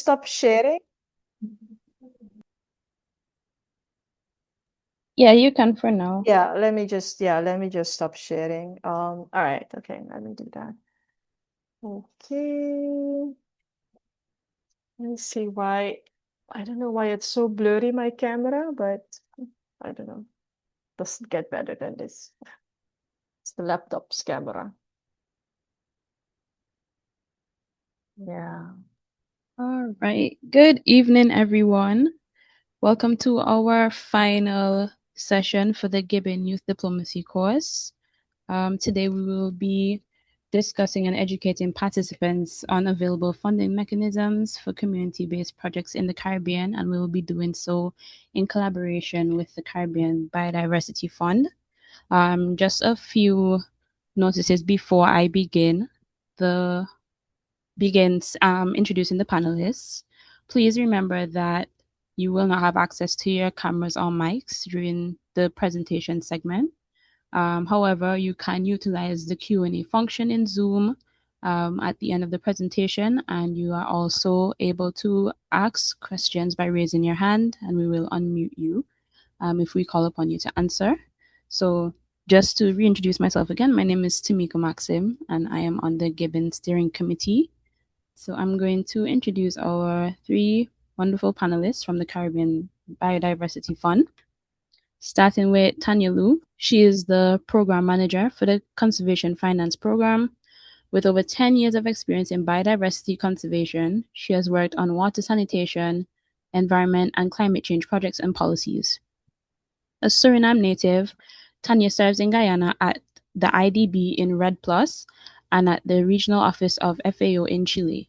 stop sharing? Yeah, you can for now. Let me just stop sharing. All right, okay, let me do that. Okay. Let me see why. I don't know why it's so blurry, my camera, but I don't know. Doesn't get better than this. It's the laptop's camera. Yeah. All right. Good evening, everyone. Welcome to our final session for the GYBN Youth Diplomacy course. Today we will be discussing and educating participants on available funding mechanisms for community-based projects in the Caribbean, and we will be doing so in collaboration with the Caribbean Biodiversity Fund. Just a few notices before I begins introducing the panelists. Please remember that you will not have access to your cameras or mics during the presentation segment. However, you can utilize the Q&A function in Zoom at the end of the presentation, and you are also able to ask questions by raising your hand, and we will unmute you if we call upon you to answer. So just to reintroduce myself again, my name is Tamika Maxim, and I am on the GYBN Steering Committee. So I'm going to introduce our three wonderful panelists from the Caribbean Biodiversity Fund, starting with Tanya Liu. She is the program manager for the Conservation Finance Program. With over 10 years of experience in biodiversity conservation, she has worked on water sanitation, environment, and climate change projects and policies. A Suriname native, Tanya serves in Guyana at the IDB in Red Plus and at the regional office of FAO in Chile.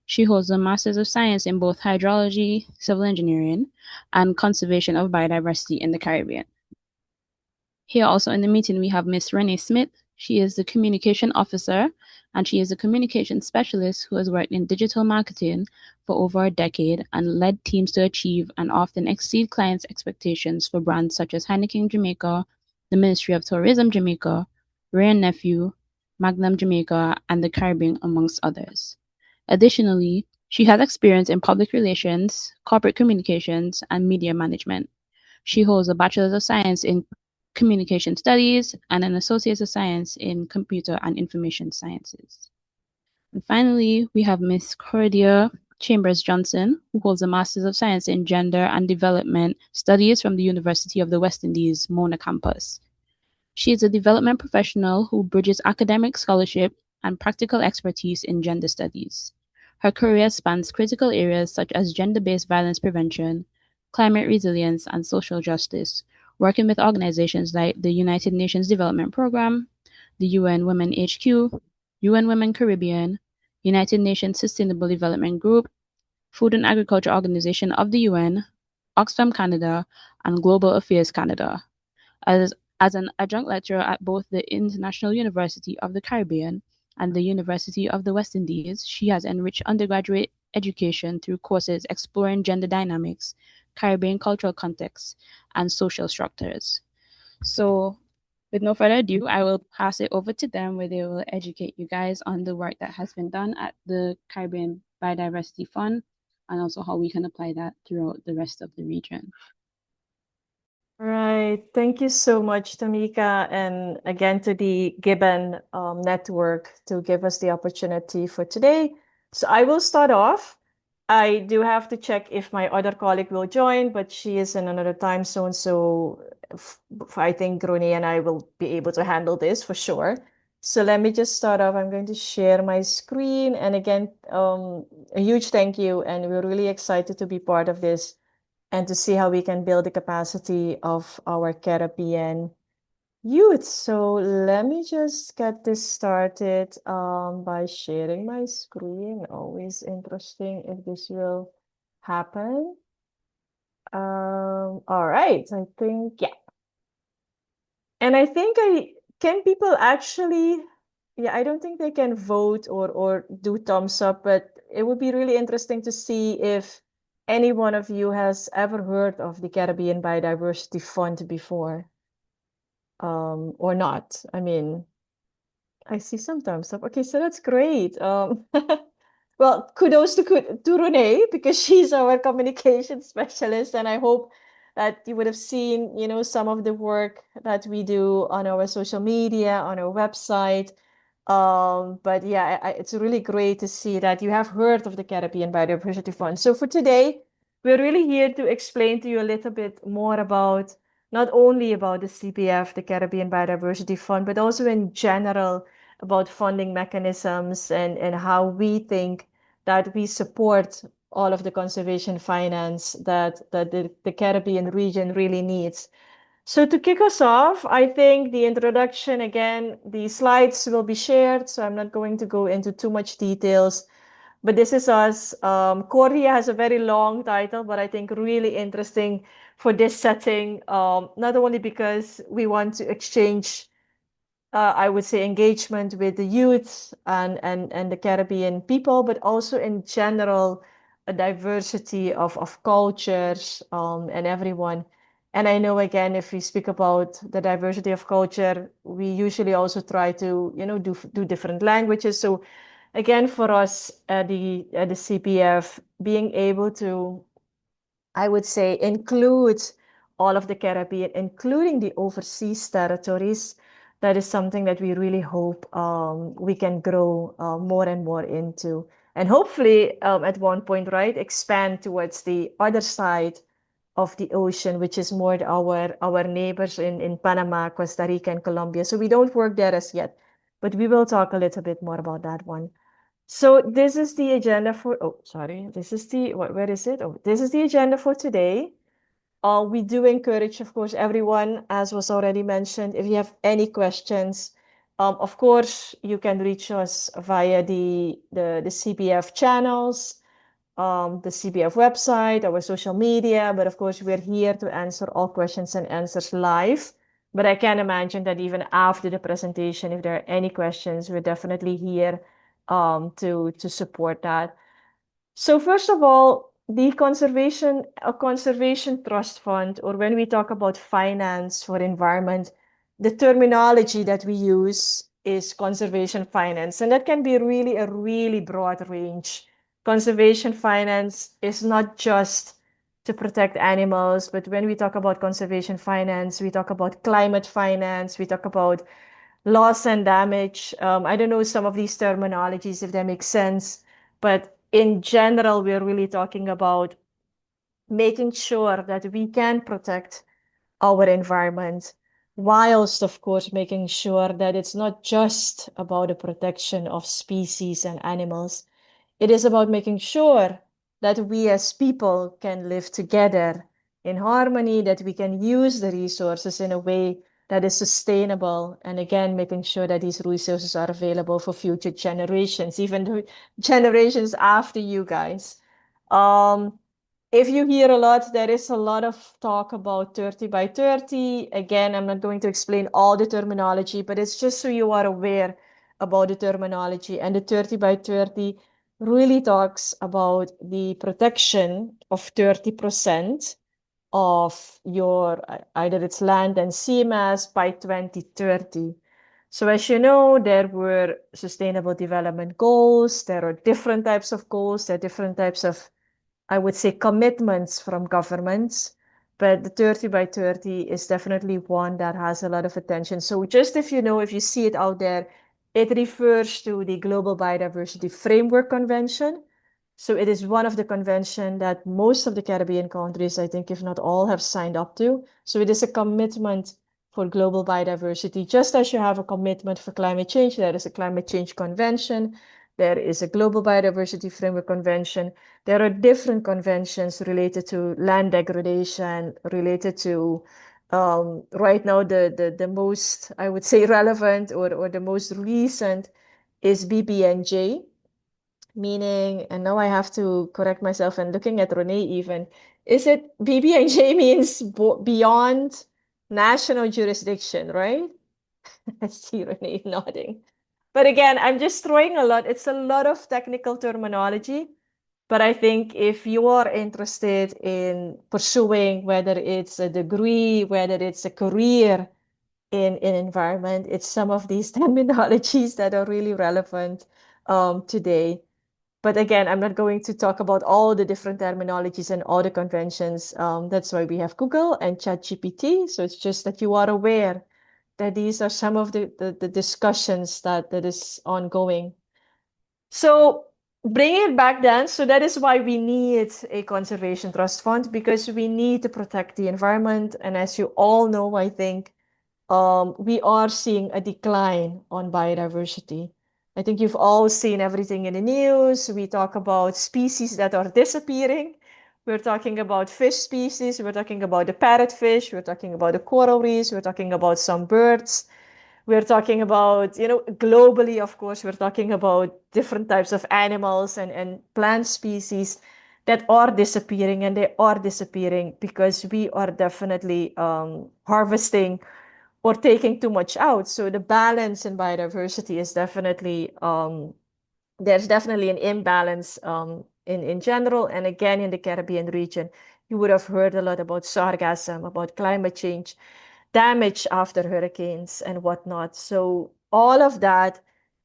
She holds a Master's of Science in both hydrology, civil engineering, and conservation of biodiversity in the Caribbean. Here also in the meeting, we have Miss Renee Smith. She is the communication officer, and she is a communication specialist who has worked in digital marketing for over a decade and led teams to achieve and often exceed clients' expectations for brands such as Heineken Jamaica, the Ministry of Tourism Jamaica, Ray and Nephew, Magnum Jamaica, and the Caribbean, amongst others. Additionally, she has experience in public relations, corporate communications, and media management. She holds a Bachelor's of Science in Communication Studies and an Associate of Science in Computer and Information Sciences. And finally, we have Miss Cordia Chambers Johnson, who holds a Master's of Science in Gender and Development Studies from the University of the West Indies, Mona campus. She is a development professional who bridges academic scholarship and practical expertise in gender studies. Her career spans critical areas such as gender-based violence prevention, climate resilience, and social justice, working with organizations like the United Nations Development Programme, the UN Women HQ, UN Women Caribbean, United Nations Sustainable Development Group, Food and Agriculture Organization of the UN, Oxfam Canada, and Global Affairs Canada. As an adjunct lecturer at both the International University of the Caribbean and the University of the West Indies, she has enriched undergraduate education through courses exploring gender dynamics, Caribbean cultural contexts, and social structures. So, with no further ado, I will pass it over to them where they will educate you guys on the work that has been done at the Caribbean Biodiversity Fund and also how we can apply that throughout the rest of the region. Right. Thank you so much, Tamika, and again to the GYBN network to give us the opportunity for today. So I will start off. I do have to check if my other colleague will join, but she is in another time zone, so I think Roni and I will be able to handle this for sure. So let me just start off. I'm going to share my screen, and again, a huge thank you, and we're really excited to be part of this and to see how we can build the capacity of our Caribbean youth. So let me just get this started by sharing my screen. Always interesting if this will happen. All right, I think, yeah. And I think can people actually, yeah, I don't think they can vote or do thumbs up, but it would be really interesting to see if any one of you has ever heard of the Caribbean Biodiversity Fund before, or not. I mean, I see some thumbs up. Okay, so that's great. Well, kudos to Renee because she's our communication specialist, and I hope that you would have seen, some of the work that we do on our social media, on our website. But yeah, it's really great to see that you have heard of the Caribbean Biodiversity Fund. So for today, we're really here to explain to you a little bit more about not only about the CBF, the Caribbean Biodiversity Fund, but also in general about funding mechanisms and how we think that we support all of the conservation finance that the Caribbean region really needs. So to kick us off, I think the introduction, again, the slides will be shared, so I'm not going to go into too much details, but this is us. Korea has a very long title, but I think really interesting for this setting, not only because we want to exchange I would say engagement with the youth and the Caribbean people, but also in general, a diversity of cultures and everyone. And I know again, if we speak about the diversity of culture, we usually also try to, do different languages. So again, for us at the CPF, being able to I would say includes all of the Caribbean, including the overseas territories. That is something that we really hope we can grow more and more into. And hopefully, at one point, right, expand towards the other side of the ocean, which is more our neighbors in Panama, Costa Rica, and Colombia. So we don't work there as yet, but we will talk a little bit more about that one. So this is the agenda for, oh, sorry, this is the, where is it? Oh, this is the agenda for today. We do encourage, of course, everyone, as was already mentioned, if you have any questions, of course, you can reach us via the CBF channels, the CBF website, our social media, but of course, we're here to answer all questions and answers live. But I can imagine that even after the presentation, if there are any questions, we're definitely here to support that. So first of all, a conservation trust fund, or when we talk about finance for environment, the terminology that we use is conservation finance, and that can be really a really broad range. Conservation finance is not just to protect animals, but when we talk about conservation finance, we talk about climate finance, we talk about loss and damage. I don't know some of these terminologies if they make sense, but in general, we're really talking about making sure that we can protect our environment, whilst, of course, making sure that it's not just about the protection of species and animals. It is about making sure that we as people can live together in harmony, that we can use the resources in a way that is sustainable. And again, making sure that these resources are available for future generations, even the generations after you guys. Um, if you hear a lot, there is a lot of talk about 30 by 30. Again, I'm not going to explain all the terminology, but it's just so you are aware about the terminology. And the 30 by 30 really talks about the protection of 30% of your either its land and sea mass by 2030. So as you know, there were sustainable development goals. There are different types of goals. There are different types of I would say commitments from governments, but the 30 by 30 is definitely one that has a lot of attention. So just if you know, if you see it out there, it refers to the Global Biodiversity Framework Convention. So it is one of the convention that most of the Caribbean countries, I think if not all, have signed up to. So it is a commitment for global biodiversity. Just as you have a commitment for climate change, there is a climate change convention. There is a global biodiversity framework convention. There are different conventions related to land degradation, related to right now the most, I would say, relevant or the most recent is BBNJ, meaning, and now I have to correct myself and looking at Renee even, is it BBNJ means beyond national jurisdiction, right? I see Renee nodding. But again, I'm just throwing a lot. It's a lot of technical terminology. But I think if you are interested in pursuing whether it's a degree, whether it's a career in environment, it's some of these terminologies that are really relevant today. But again, I'm not going to talk about all the different terminologies and all the conventions. That's why we have Google and ChatGPT. So it's just that you are aware that these are some of the discussions that is ongoing. So bring it back then. So that is why we need a conservation trust fund, because we need to protect the environment. And as you all know, I think we are seeing a decline on biodiversity. I think you've all seen everything in the news. We talk about species that are disappearing. We're talking about fish species. We're talking about the parrotfish. We're talking about the coral reefs. We're talking about some birds. We're talking about, globally, of course, we're talking about different types of animals and plant species that are disappearing, and they are disappearing because we are definitely harvesting or taking too much out. So the balance in biodiversity is definitely there's definitely an imbalance in general. And again, in the Caribbean region, you would have heard a lot about sargassum, about climate change, damage after hurricanes and whatnot. So all of that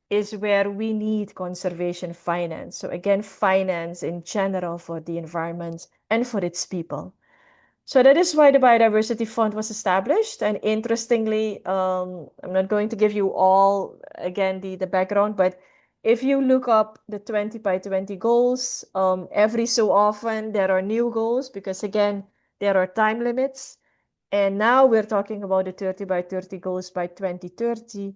is where we need conservation finance. So again, finance in general for the environment and for its people. So that is why the Biodiversity Fund was established. And interestingly, I'm not going to give you all, again, the background, but if you look up the 20 by 20 goals, every so often there are new goals because, again, there are time limits. And now we're talking about the 30 by 30 goals by 2030.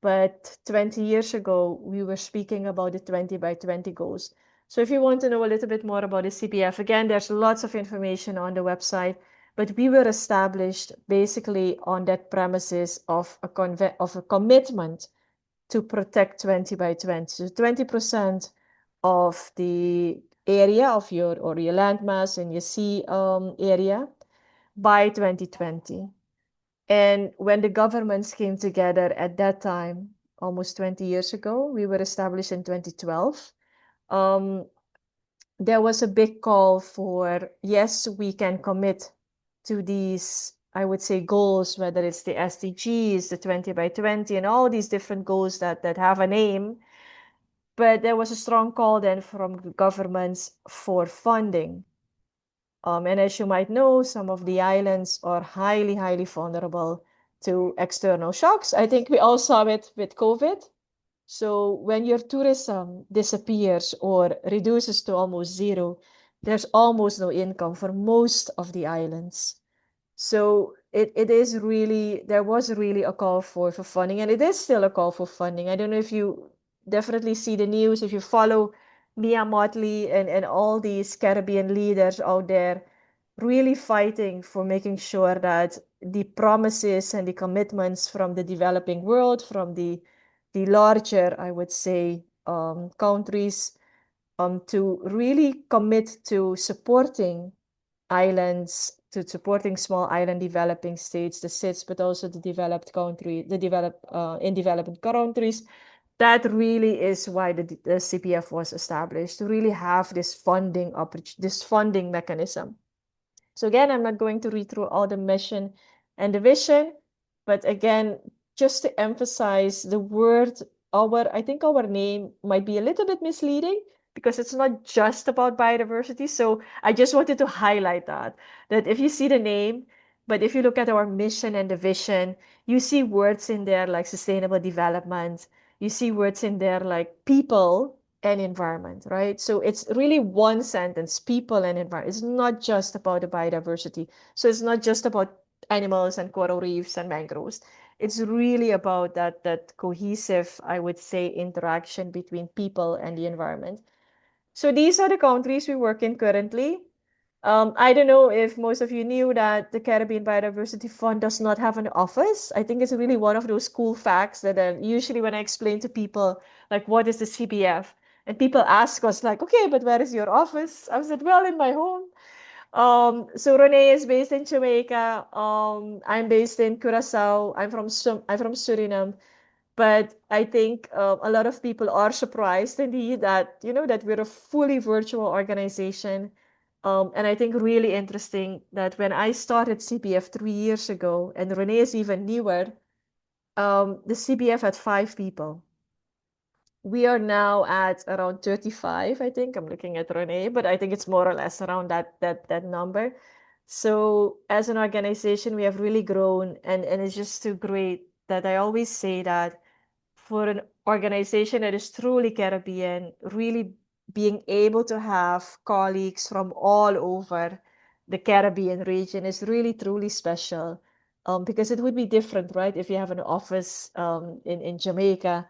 But 20 years ago, we were speaking about the 20 by 20 goals. So if you want to know a little bit more about the CPF, again, there's lots of information on the website. But we were established basically on that premises of a commitment to protect 20 by 20. So 20% of the area of your landmass and your sea area by 2020. And when the governments came together at that time, almost 20 years ago, we were established in 2012. Um, there was a big call for, yes, we can commit to these, I would say, goals, whether it's the SDGs, the 20 by 20, and all these different goals that have a name. But there was a strong call then from governments for funding. And as you might know, some of the islands are highly, highly vulnerable to external shocks. I think we all saw it with COVID. So when your tourism disappears or reduces to almost zero, there's almost no income for most of the islands. So it is really, there was really a call for funding, and it is still a call for funding. I don't know if you definitely see the news, if you follow Mia Motley and all these Caribbean leaders out there really fighting for making sure that the promises and the commitments from the developing world, from the larger, I would say, countries, to really commit to supporting islands, to supporting small island developing states, the SIDS, but also the developed country, the developed in developing countries. That really is why the CPF was established, to really have this funding mechanism. So again, I'm not going to read through all the mission and the vision, but again, just to emphasize the word, I think our name might be a little bit misleading because it's not just about biodiversity. So I just wanted to highlight that if you see the name, but if you look at our mission and the vision, you see words in there like sustainable development, you see words in there like people and environment, right? So it's really one sentence, people and environment. It's not just about the biodiversity. So it's not just about animals and coral reefs and mangroves. It's really about that cohesive, I would say, interaction between people and the environment. So these are the countries we work in currently. I don't know if most of you knew that the Caribbean Biodiversity Fund does not have an office. I think it's really one of those cool facts that usually when I explain to people, like, what is the CBF? And people ask us, like, okay, but where is your office? I said, well, in my home. So Renee is based in Jamaica. I'm based in Curacao. I'm from Suriname. But I think a lot of people are surprised indeed that, that we're a fully virtual organization. And I think really interesting that when I started CPF 3 years ago, and Renee is even newer, the CPF had 5 people. We are now at around 35, I think. I'm looking at Renee, but I think it's more or less around that number. So as an organization, we have really grown, and it's just too great that I always say that for an organization that is truly Caribbean, really being able to have colleagues from all over the Caribbean region is really truly special. Because it would be different, right? If you have an office in Jamaica,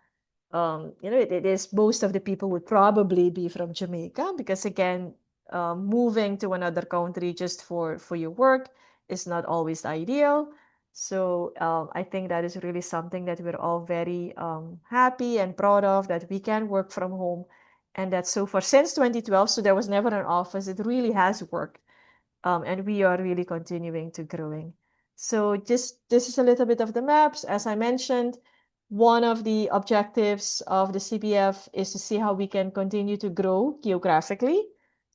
it is most of the people would probably be from Jamaica because again, moving to another country just for your work is not always ideal. So I think that is really something that we're all very happy and proud of that we can work from home, and that so far since 2012, so there was never an office. It really has worked, and we are really continuing to growing. So just this is a little bit of the maps. As I mentioned, one of the objectives of the CBF is to see how we can continue to grow geographically.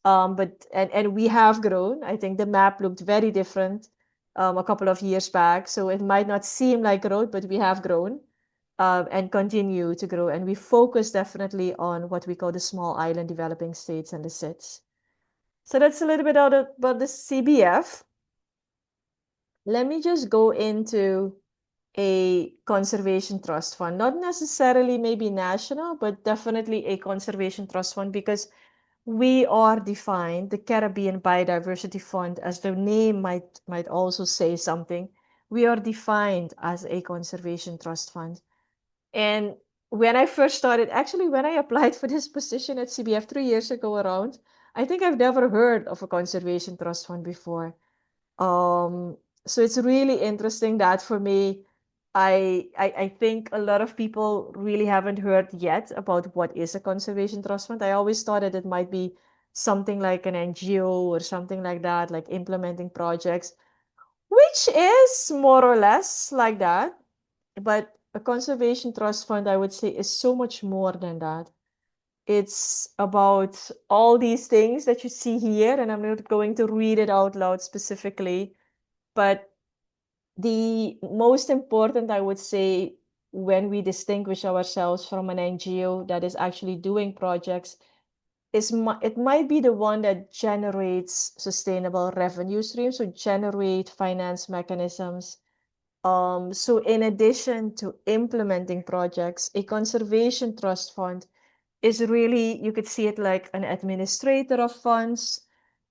And we have grown. I think the map looked very different a couple of years back, so it might not seem like growth, but we have grown and continue to grow. And we focus definitely on what we call the small island developing states and the SIDS. So that's a little bit about the CBF. Let me just go into a conservation trust fund, not necessarily maybe national, but definitely a conservation trust fund because we are defined, the Caribbean Biodiversity Fund, as the name might also say something. We are defined as a conservation trust fund. And when I first started, actually, when I applied for this position at CBF 3 years ago around, I think I've never heard of a conservation trust fund before. Um, so it's really interesting that for me, I think a lot of people really haven't heard yet about what is a conservation trust fund. I always thought that it might be something like an NGO or something like that, like implementing projects, which is more or less like that. But a conservation trust fund, I would say, is so much more than that. It's about all these things that you see here, and I'm not going to read it out loud specifically, but the most important, I would say, when we distinguish ourselves from an NGO that is actually doing projects, it might be the one that generates sustainable revenue streams, so generate finance mechanisms. So in addition to implementing projects, a conservation trust fund is really, you could see it like an administrator of funds.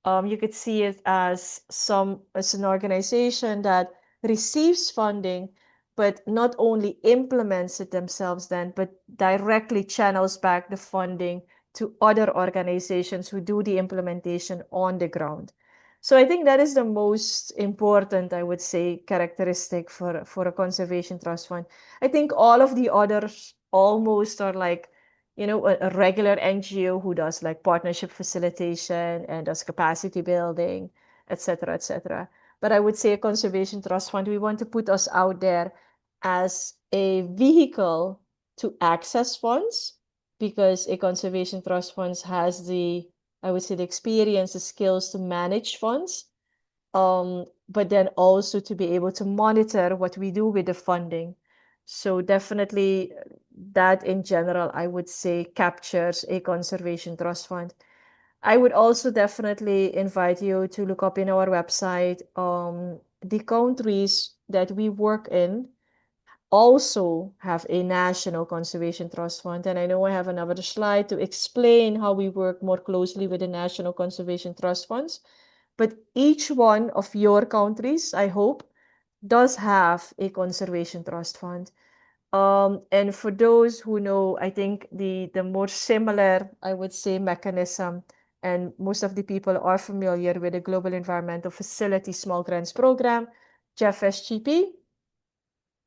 You could see it as an organization that receives funding, but not only implements it themselves then, but directly channels back the funding to other organizations who do the implementation on the ground. So I think that is the most important, I would say, characteristic for a conservation trust fund. I think all of the others almost are like, a regular NGO who does like partnership facilitation and does capacity building, et cetera, et cetera. But I would say a conservation trust fund, we want to put us out there as a vehicle to access funds because a conservation trust fund has I would say, the experience, the skills to manage funds, but then also to be able to monitor what we do with the funding. So definitely that in general, I would say captures a conservation trust fund. I would also definitely invite you to look up in our website, the countries that we work in also have a national conservation trust fund. And I know I have another slide to explain how we work more closely with the national conservation trust funds. But each one of your countries, I hope, does have a conservation trust fund. And for those who know, I think the more similar, I would say, mechanism, and most of the people are familiar with the Global Environmental Facility Small Grants Program, GEF-SGP,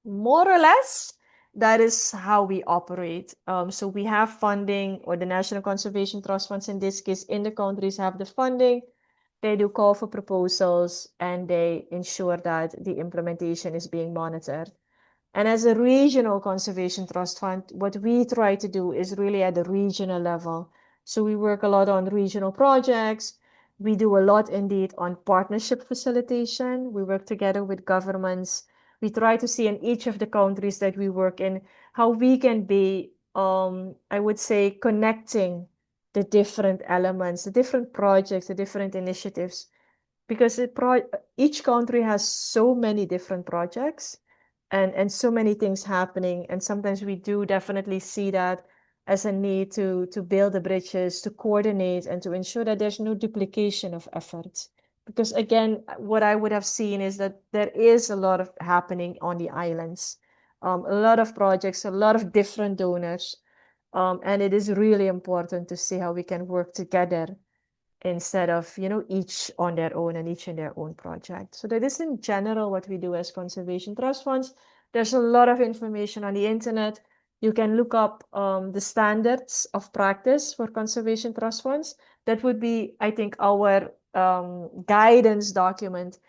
more or less, that is how we operate. So we have funding, or the National Conservation Trust Funds in this case, in the countries have the funding. They do call for proposals and they ensure that the implementation is being monitored. And as a regional conservation trust fund, what we try to do is really at the regional level. So we work a lot on regional projects. We do a lot indeed on partnership facilitation. We work together with governments. We try to see in each of the countries that we work in how we can be I would say, connecting the different elements, the different projects, the different initiatives, because each country has so many different projects and so many things happening. And sometimes we do definitely see that as a need to build the bridges, to coordinate, and to ensure that there's no duplication of efforts. Because again, what I would have seen is that there is a lot of happening on the islands, a lot of projects, a lot of different donors, and it is really important to see how we can work together instead of, each on their own and each in their own project. So that is in general what we do as conservation trust funds. There's a lot of information on the internet. You can look up the standards of practice for conservation trust funds. That would be, I think, our guidance document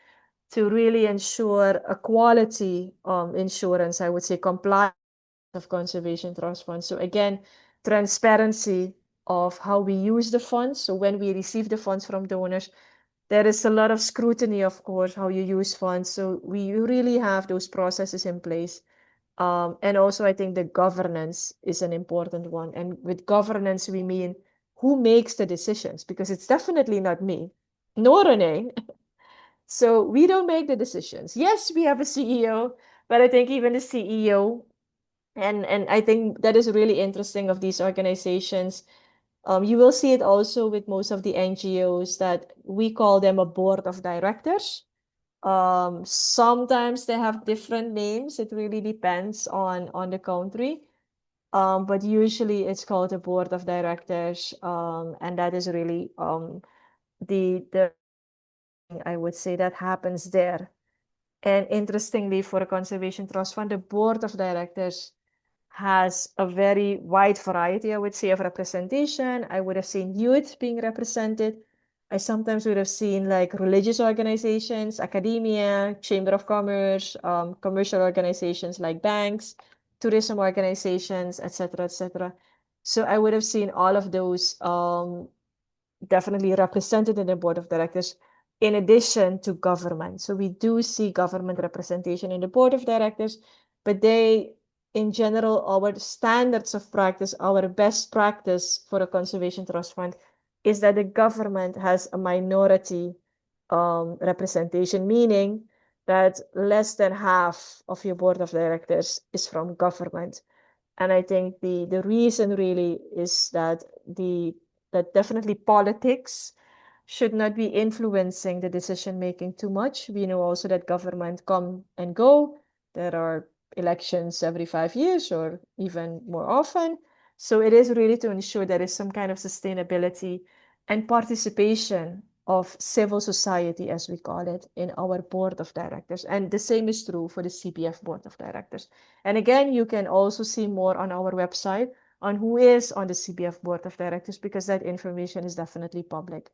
to really ensure a quality insurance, I would say, compliance of conservation trust funds. So again, transparency of how we use the funds. So when we receive the funds from donors, there is a lot of scrutiny, of course, how you use funds. So we really have those processes in place. And also, I think the governance is an important one. And with governance, we mean who makes the decisions, because it's definitely not me, nor Renee. So we don't make the decisions. Yes, we have a CEO, but I think even the CEO, and I think that is really interesting of these organizations. You will see it also with most of the NGOs that we call them a board of directors. Sometimes they have different names. It really depends on the country. But usually it's called a board of directors. And that is really the I would say that happens there. And interestingly, for a conservation trust fund, the board of directors has a very wide variety, I would say, of representation. I would have seen youth being represented. I sometimes would have seen like religious organizations, academia, chamber of commerce, commercial organizations like banks, tourism organizations, etc., etc. So I would have seen all of those definitely represented in the board of directors, in addition to government. So we do see government representation in the board of directors, but in general, our standards of practice, our best practice for a conservation trust fund is that the government has a minority representation, meaning that less than half of your board of directors is from government. And I think the reason really is that definitely politics should not be influencing the decision making too much. We know also that government come and go. There are elections every 5 years or even more often. So it is really to ensure there is some kind of sustainability and participation of civil society, as we call it, in our board of directors. And the same is true for the CPF board of directors. And again, you can also see more on our website on who is on the CPF board of directors, because that information is definitely public.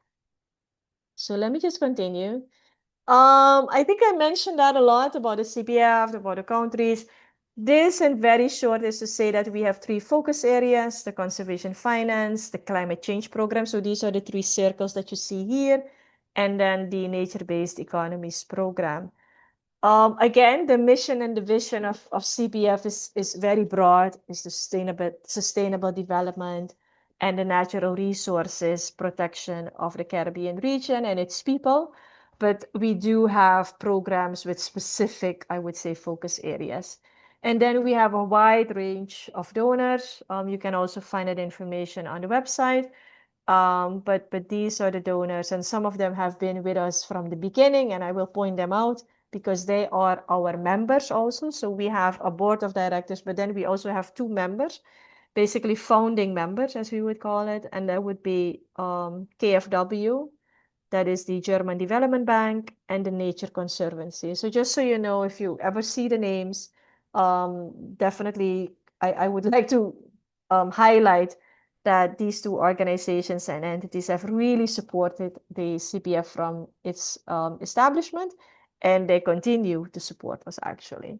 So let me just continue. I think I mentioned that a lot about the CPF, about the countries. This, in very short, is to say that we have three focus areas: the conservation finance, the climate change program. So these are the three circles that you see here, and then the nature-based economies program. Again, the mission and the vision of CPF is very broad. It's the sustainable development and the natural resources protection of the Caribbean region and its people. But we do have programs with specific, I would say, focus areas. And then we have a wide range of donors. You can also find that information on the website. But these are the donors, and some of them have been with us from the beginning, and I will point them out because they are our members also. So we have a board of directors, but then we also have two members, basically founding members, as we would call it, and that would be KfW, that is the German Development Bank, and the Nature Conservancy. So just so you know, if you ever see the names, definitely I would like to highlight that these two organizations and entities have really supported the CPF from its establishment, and they continue to support us actually.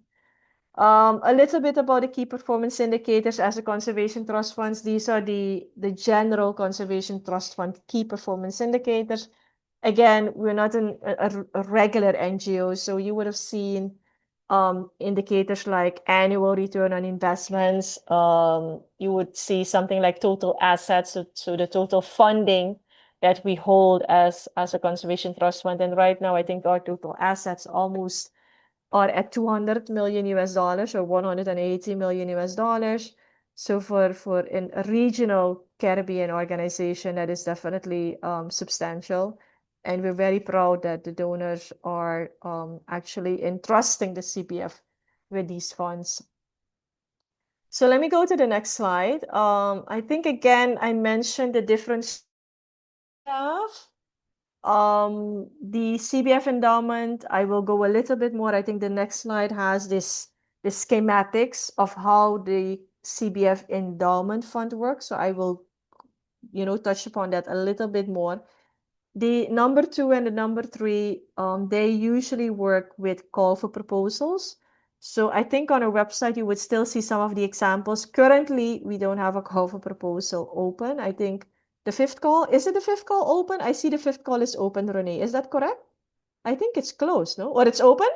A little bit about the key performance indicators as a conservation trust funds. These are the general conservation trust fund key performance indicators. Again, we're not a regular NGO, so you would have seen indicators like annual return on investments. You would see something like total assets, so the total funding that we hold as a conservation trust fund. And right now, I think our total assets almost are at 200 million US dollars or 180 million US dollars. So for a regional Caribbean organization, that is definitely substantial. And we're very proud that the donors are actually entrusting the CPF with these funds. So let me go to the next slide. I think again, I mentioned the different stuff. The CBF endowment, I will go a little bit more. I think the next slide has the schematics of how the CBF endowment fund works. So I will, touch upon that a little bit more. The number two and the number three, they usually work with call for proposals. So I think on our website, you would still see some of the examples. Currently, we don't have a call for proposal open. I think the fifth call, is it the fifth call open? I see the fifth call is open, Renee. Is that correct? I think it's closed, no? Or it's open?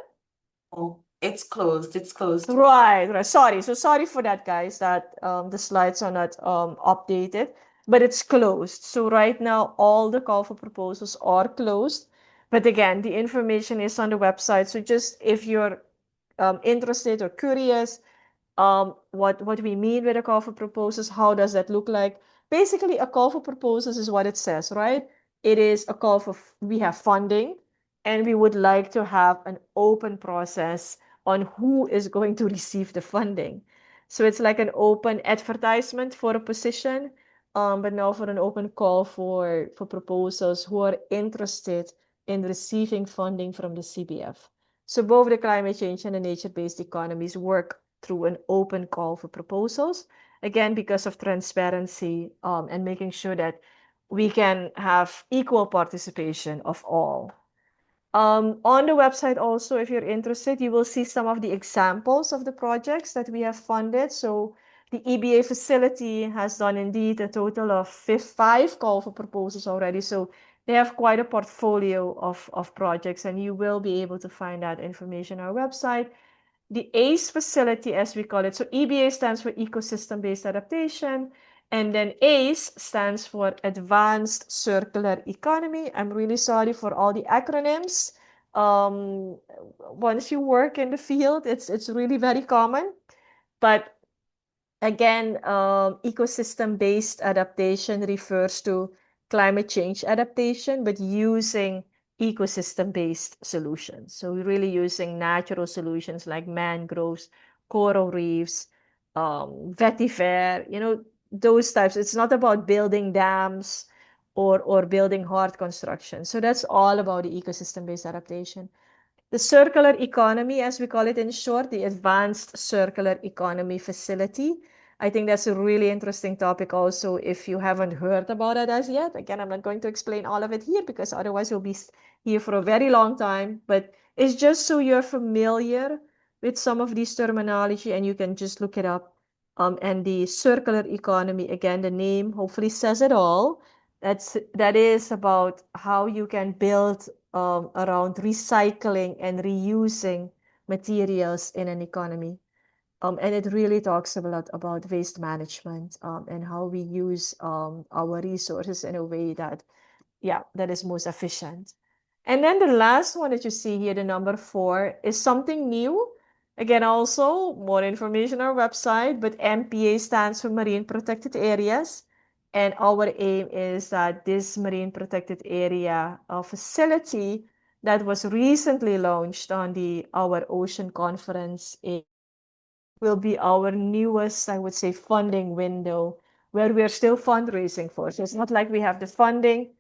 Oh, it's closed. It's closed. Right, right. Sorry. So sorry for that, guys, that the slides are not updated, but it's closed. So right now, all the call for proposals are closed. But again, the information is on the website. So just if you're interested or curious, what we mean with a call for proposals, how does that look like? Basically, a call for proposals is what it says, right? It is a call for, we have funding, and we would like to have an open process on who is going to receive the funding. So it's like an open advertisement for a position, but now for an open call for proposals who are interested in receiving funding from the CBF. So both the climate change and the nature-based economies work through an open call for proposals, again, because of transparency and making sure that we can have equal participation of all. On the website also, if you're interested, you will see some of the examples of the projects that we have funded. So the EBA facility has done indeed a total of five call for proposals already. So they have quite a portfolio of projects, and you will be able to find that information on our website. The ACE facility, as we call it. So EBA stands for Ecosystem-Based Adaptation. And then ACE stands for Advanced Circular Economy. I'm really sorry for all the acronyms. Once you work in the field, it's really very common. But again, ecosystem-based adaptation refers to climate change adaptation, but using ecosystem-based solutions. So we're really using natural solutions like mangroves, coral reefs, vetiver, those types. It's not about building dams or building hard construction. So that's all about the ecosystem-based adaptation. The circular economy, as we call it in short, the Advanced Circular Economy Facility. I think that's a really interesting topic also if you haven't heard about it as yet. Again, I'm not going to explain all of it here because otherwise we'll be here for a very long time. But it's just so you're familiar with some of these terminology and you can just look it up. And the circular economy, again, the name hopefully says it all. That is about how you can build around recycling and reusing materials in an economy. And it really talks a lot about waste management and how we use our resources in a way that, yeah, that is most efficient. And then the last one that you see here, the number 4, is something new. Again, also more information on our website, but MPA stands for Marine Protected Areas. And our aim is that this marine protected area facility that was recently launched on our ocean conference will be our newest, I would say, funding window where we're still fundraising for. So it's not like we have the funding,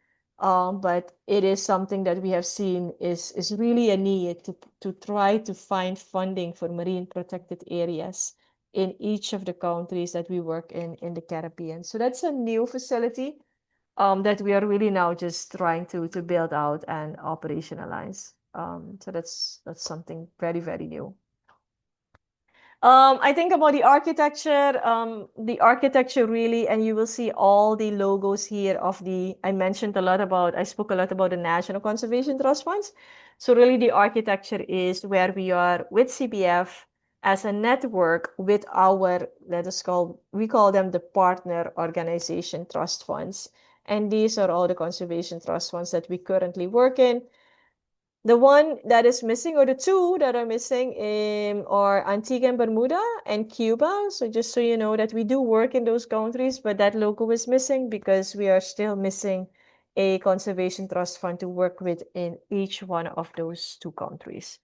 but it is something that we have seen is really a need to try to find funding for marine protected areas in each of the countries that we work in the Caribbean. So that's a new facility that we are really now just trying to build out and operationalize. So that's something very, very new. I think about the architecture really, and you will see all the logos here of I spoke a lot about the National Conservation Trust Funds. So really the architecture is where we are with CBF as a network with we call them the partner organization trust funds. And these are all the conservation trust funds that we currently work in. The one that is missing, or the two that are missing, are Antigua and Bermuda and Cuba. So just so you know that we do work in those countries, but that logo is missing because we are still missing a conservation trust fund to work with in each one of those two countries.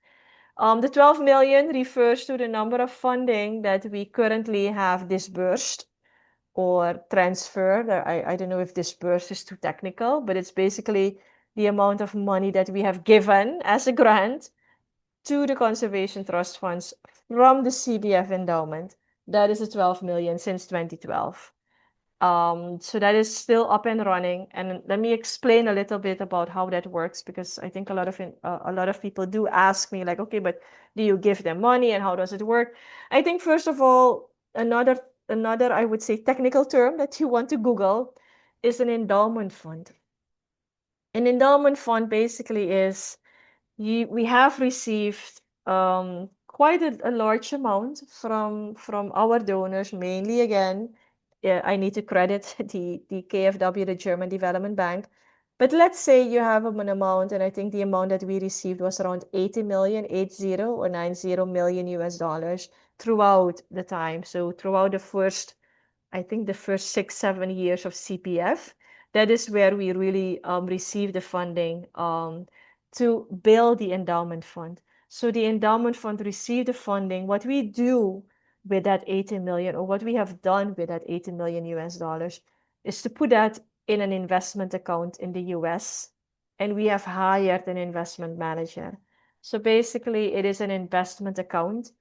The 12 million refers to the number of funding that we currently have disbursed or transfer. I don't know if disperse is too technical, but it's basically the amount of money that we have given as a grant to the conservation trust funds from the CBF endowment. That is the 12 million since 2012. So that is still up and running. And let me explain a little bit about how that works, because I think a lot of people do ask me like, okay, but do you give them money and how does it work? I think first of all, another I would say technical term that you want to Google is an endowment fund. An endowment fund basically is we have received quite a large amount from our donors, mainly again. I need to credit the KfW, the German Development Bank. But let's say you have an amount, and I think the amount that we received was around 80 million, 80 or 90 million US dollars throughout the time. So throughout I think the first 6, 7 years of CPF, that is where we really received the funding to build the endowment fund. So the endowment fund received the funding. What we do with that 80 million, or what we have done with that 80 million US dollars, is to put that in an investment account in the US, and we have hired an investment manager. So basically, it is an investment account.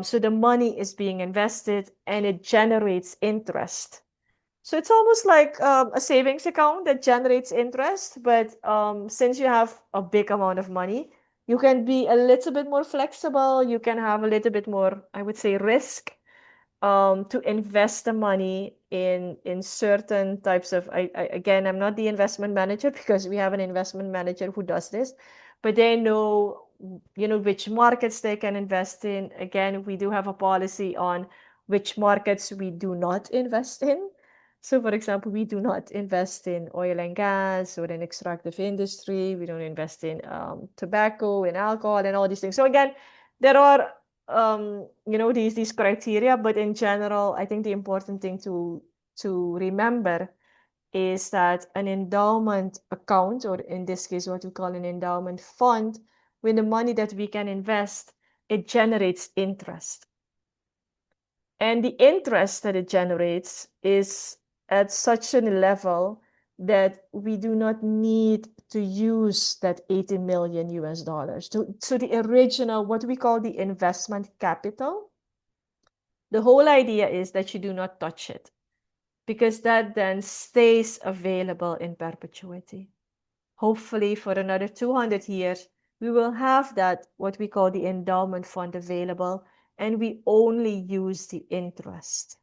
So the money is being invested and it generates interest. So it's almost like a savings account that generates interest, but since you have a big amount of money, you can be a little bit more flexible. You can have a little bit more, I would say, risk to invest the money in certain types of. Again, I'm not the investment manager because we have an investment manager who does this, but they know which markets they can invest in. Again, we do have a policy on which markets we do not invest in. So, for example, we do not invest in oil and gas or in extractive industry. We don't invest in tobacco and alcohol and all these things. So again, there are these criteria, but in general, I think the important thing to remember is that an endowment account, or in this case, what we call an endowment fund, with the money that we can invest, it generates interest. And the interest that it generates is at such a level that we do not need to use that 80 million US dollars. So the original, what we call the investment capital, the whole idea is that you do not touch it, because that then stays available in perpetuity. Hopefully for another 200 years, we will have that, what we call the endowment fund, available, and we only use the interest.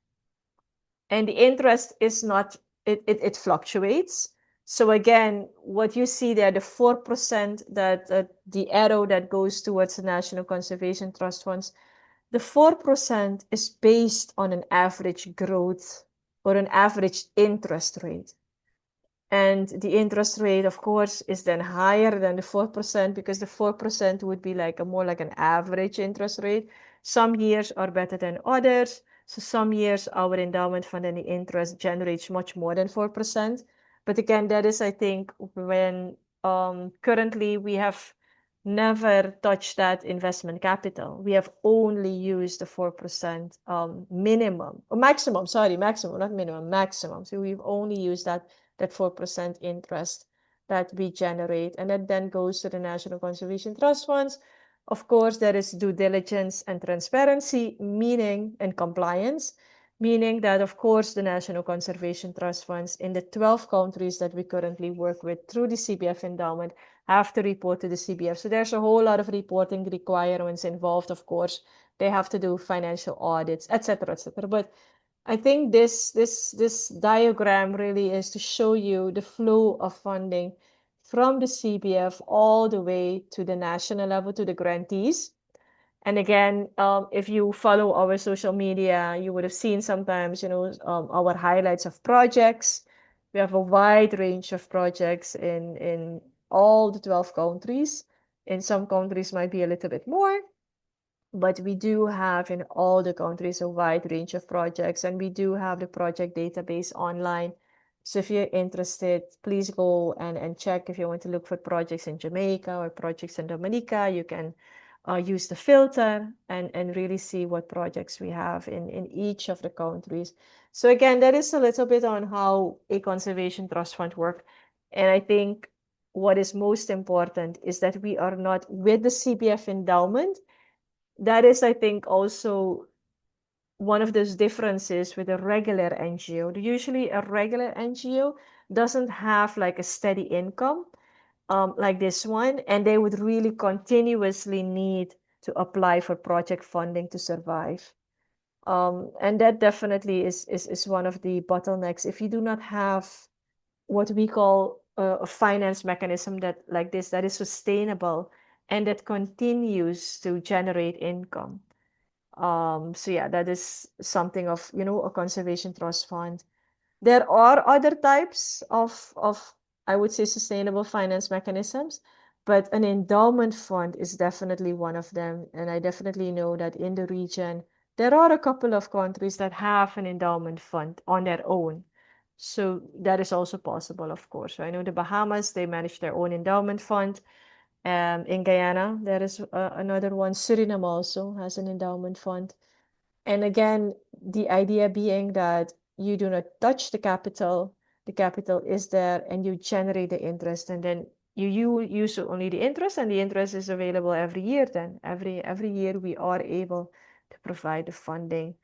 And the interest is not, it fluctuates. So again, what you see there, the 4% that the arrow that goes towards the National Conservation Trust Funds, the 4% is based on an average growth or an average interest rate. And the interest rate, of course, is then higher than the 4%, because the 4% would be more like an average interest rate. Some years are better than others. So some years our endowment fund and the interest generates much more than 4%. But again, that is, I think, when currently we have never touched that investment capital. We have only used the 4% minimum, or maximum, sorry, maximum, not minimum, maximum. So we've only used that 4% interest that we generate, and that then goes to the National Conservation Trust Funds. Of course, there is due diligence and transparency, meaning and compliance, meaning that, of course, the National Conservation Trust Funds in the 12 countries that we currently work with through the CBF endowment have to report to the CBF. So there's a whole lot of reporting requirements involved, of course. They have to do financial audits, etc., etc. But I think this diagram really is to show you the flow of funding from the CBF all the way to the national level, to the grantees. And again, if you follow our social media, you would have seen sometimes, our highlights of projects. We have a wide range of projects in all the 12 countries. In some countries might be a little bit more, but we do have in all the countries a wide range of projects, and we do have the project database online. So if you're interested, please go and check. If you want to look for projects in Jamaica or projects in Dominica, you can use the filter and really see what projects we have in each of the countries. So again, that is a little bit on how a conservation trust fund works. And I think what is most important is that we are not with the CBF endowment. That is, I think, also one of those differences with a regular NGO. Usually, a regular NGO doesn't have like a steady income like this one, and they would really continuously need to apply for project funding to survive. And that definitely is one of the bottlenecks. If you do not have what we call a finance mechanism that like this that is sustainable and that continues to generate income. So yeah, that is something of, a conservation trust fund. There are other types of I would say sustainable finance mechanisms, but an endowment fund is definitely one of them. And I definitely know that in the region, there are a couple of countries that have an endowment fund on their own. So that is also possible, of course. So I know the Bahamas, they manage their own endowment fund. In Guyana, there is another one. Suriname also has an endowment fund. And again, the idea being that you do not touch the capital is there, and you generate the interest, and then you use only the interest, and the interest is available every year. Then every year we are able to provide the funding,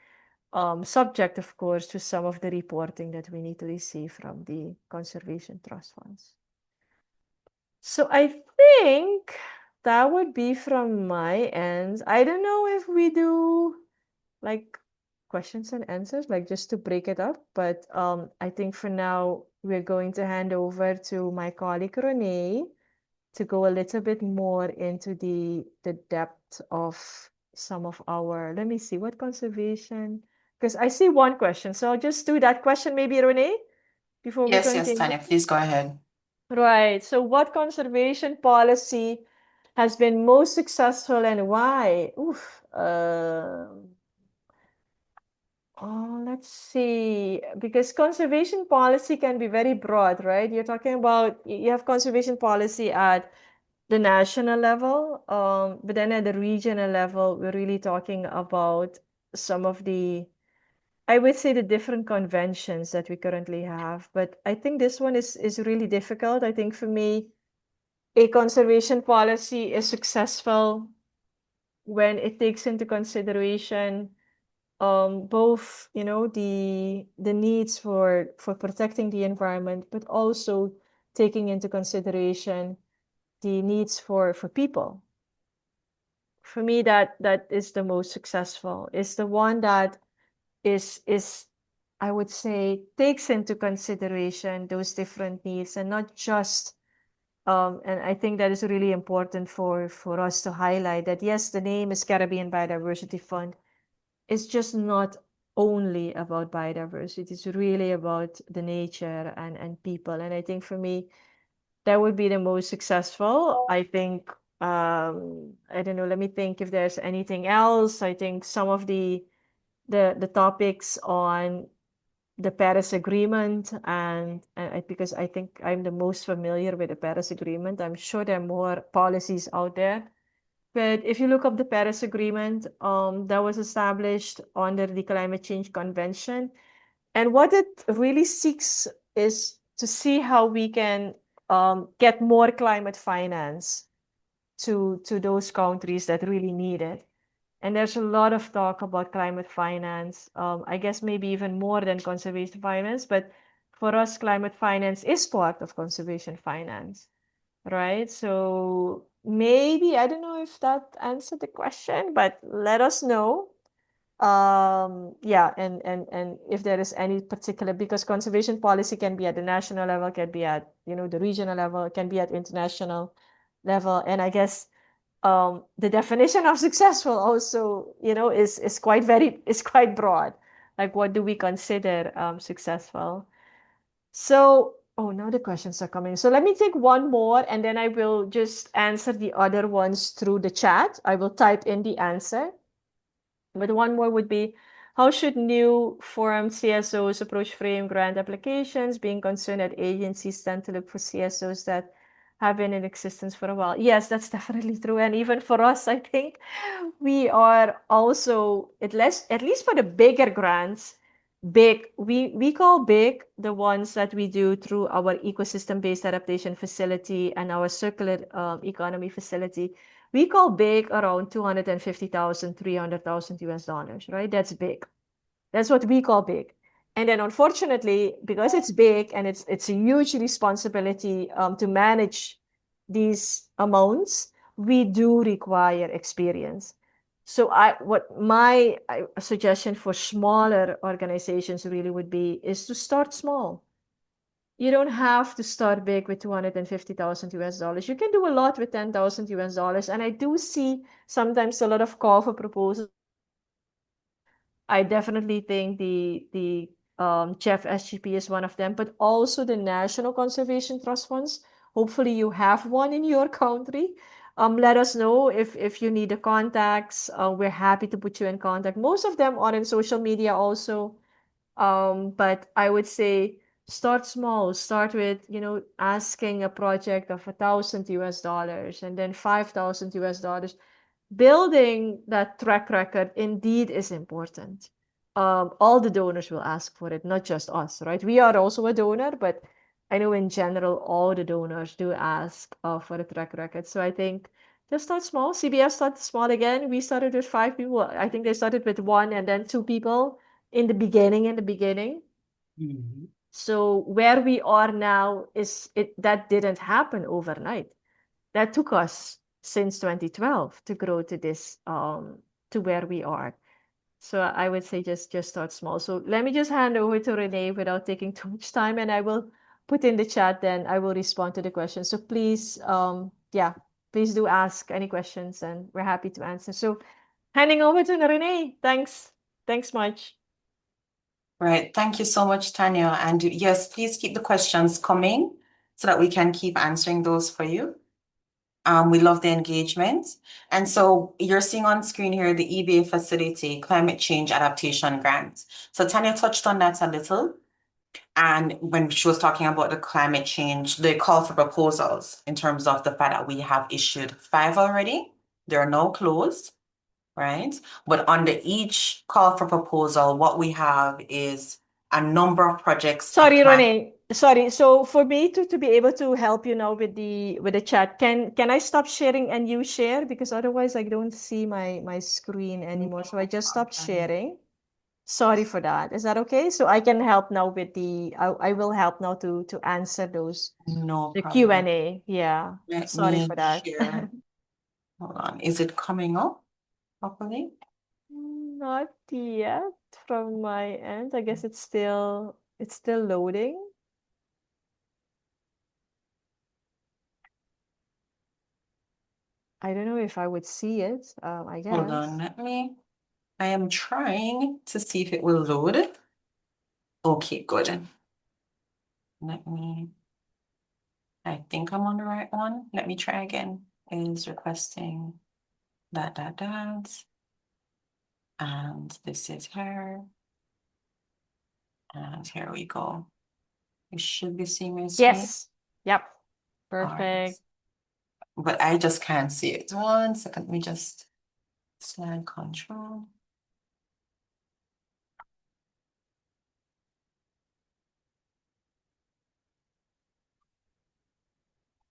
subject, of course, to some of the reporting that we need to receive from the conservation trust funds. So I think that would be from my end. I don't know if we do like questions and answers, like just to break it up. But I think for now, we're going to hand over to my colleague Renee to go a little bit more into the depth of some of our, let me see, what conservation, because I see one question. So I'll just do that question, maybe Renee, before we Yes, continue. Tanya, please go ahead. Right. So what conservation policy has been most successful and why? Oof. Let's see, because conservation policy can be very broad, right? You're talking about, you have conservation policy at the national level, but then at the regional level, we're really talking about some of the, I would say, the different conventions that we currently have. But I think this one is really difficult. I think for me, a conservation policy is successful when it takes into consideration both, the needs for protecting the environment, but also taking into consideration the needs for people. For me, that is the most successful. Is the one that is I would say takes into consideration those different needs, and not just and I think that is really important for us to highlight that yes, the name is Caribbean Biodiversity Fund. It's just not only about biodiversity. It's really about the nature and people. And I think for me, that would be the most successful. I think, I don't know, let me think if there's anything else. I think some of the topics on the Paris Agreement, and because I think I'm the most familiar with the Paris Agreement. I'm sure there are more policies out there. But if you look up the Paris Agreement, that was established under the Climate Change Convention. And what it really seeks is to see how we can get more climate finance to those countries that really need it. And there's a lot of talk about climate finance. I guess maybe even more than conservation finance, but for us, climate finance is part of conservation finance, right? So maybe, I don't know if that answered the question, but let us know. Yeah, and if there is any particular, because conservation policy can be at the national level, can be at, the regional level, can be at international level. And I guess the definition of successful also, is quite broad. Like, what do we consider successful? So, oh, now the questions are coming. So let me take one more, and then I will just answer the other ones through the chat. I will type in the answer. But one more would be, how should new formed CSOs approach frame grant applications, being concerned that agencies tend to look for CSOs that have been in existence for a while? Yes, that's definitely true. And even for us, I think we are also, at least for the bigger grants, we call big the ones that we do through our ecosystem-based adaptation facility and our circular economy facility. We call big around 250,000, 300,000 US dollars, right? That's big. That's what we call big. And then unfortunately, because it's big and it's a huge responsibility to manage these amounts, we do require experience. So what my suggestion for smaller organizations really would be is to start small. You don't have to start big with 250,000 US dollars. You can do a lot with 10,000 US dollars. And I do see sometimes a lot of call for proposals. I definitely think the Jeff SGP is one of them, but also the National Conservation Trust Funds. Hopefully you have one in your country. Let us know if you need the contacts. We're happy to put you in contact. Most of them are in social media also. But I would say start small. Start with, asking a project of 1,000 US dollars and then 5,000 US dollars. Building that track record indeed is important. All the donors will ask for it, not just us, right? We are also a donor, but I know in general, all the donors do ask for a track record. So I think just start small. CBS started small again. We started with 5 people. I think they started with one and then 2 people in the beginning. Mhm. So where we are now that didn't happen overnight. That took us since 2012 to grow to this to where we are. So I would say just start small. So let me just hand over to Renee without taking too much time, and I will put in the chat, then I will respond to the questions. So please, yeah, please do ask any questions and we're happy to answer. So handing over to Renee. Thanks much. Right. Thank you so much, Tanya. And yes, please keep the questions coming so that we can keep answering those for you. We love the engagement. And so you're seeing on screen here the EBA facility climate change adaptation grant. So Tanya touched on that a little. And when she was talking about the climate change, the call for proposals in terms of the fact that we have issued 5 already, they're now closed, right? But under each call for proposal, what we have is a number of projects Sorry, applying. Renee. Sorry. So for me to be able to help you now with the chat, can I stop sharing and you share? Because otherwise I don't see my screen anymore. So I just stopped sharing. Sorry for that. Is that okay? So I can help now with I will help now to answer No the problem. Q&A. Yeah. Let Sorry for me that. share. Hold on. Is it coming up properly? Not yet from my end. I guess it's still loading. I don't know if I would see it, I Hold on. guess. I am trying to see if it will load. Okay, good. I think I'm on the right one. Let me try again. Is requesting that. And this is her. And here we go. You should be seeing my screen. Yes. Yep. All right. Perfect. But I just can't see it. 1 second. Let me just slide control.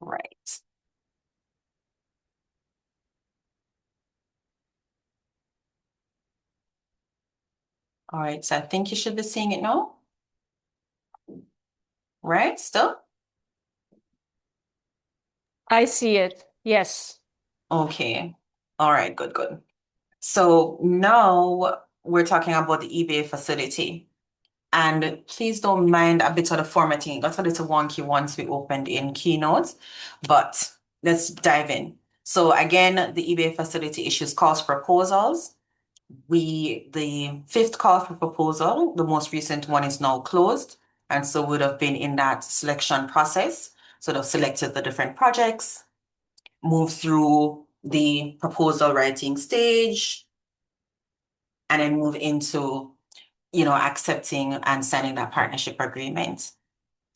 Right. All right, so I think you should be seeing it now, right? Still? I see it. Yes. Okay. All right, good, good. So now we're talking about the eBay facility. And please don't mind a bit of the formatting. It got a little wonky once we opened in Keynote, but let's dive in. So again, the eBay facility issues calls for proposals. The fifth call for proposal, the most recent one is now closed. And so would have been in that selection process. So they've selected the different projects, moved through the proposal writing stage, and then move into, accepting and signing that partnership agreement.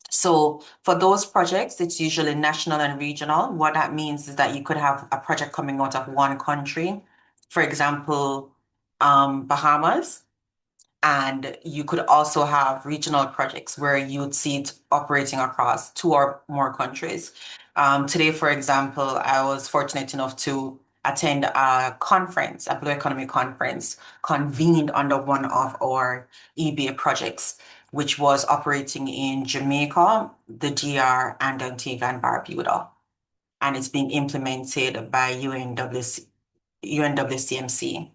So for those projects, it's usually national and regional. What that means is that you could have a project coming out of one country, for example, Bahamas, and you could also have regional projects where you would see it operating across two or more countries. Today, for example, I was fortunate enough to attend a conference, a Blue Economy conference, convened under one of our EBA projects, which was operating in Jamaica, the DR, and Antigua and Barbuda. And it's being implemented by UNWCMC.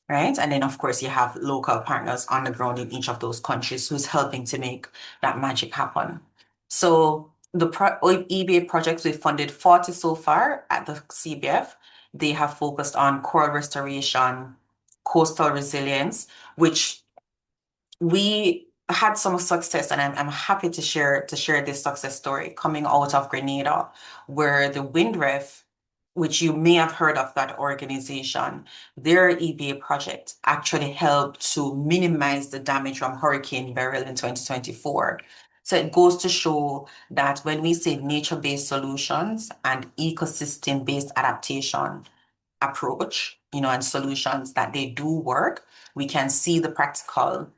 Right. And then, of course, you have local partners on the ground in each of those countries who's helping to make that magic happen. So the EBA projects, we've funded 40 so far at the CBF. They have focused on coral restoration, coastal resilience, which we had some success, and I'm happy to share this success story coming out of Grenada, where the WindRef, which you may have heard of that organization, their EBA project actually helped to minimize the damage from Hurricane Beryl in 2024. So it goes to show that when we say nature-based solutions and ecosystem-based adaptation approach, and solutions that they do work, we can see the practical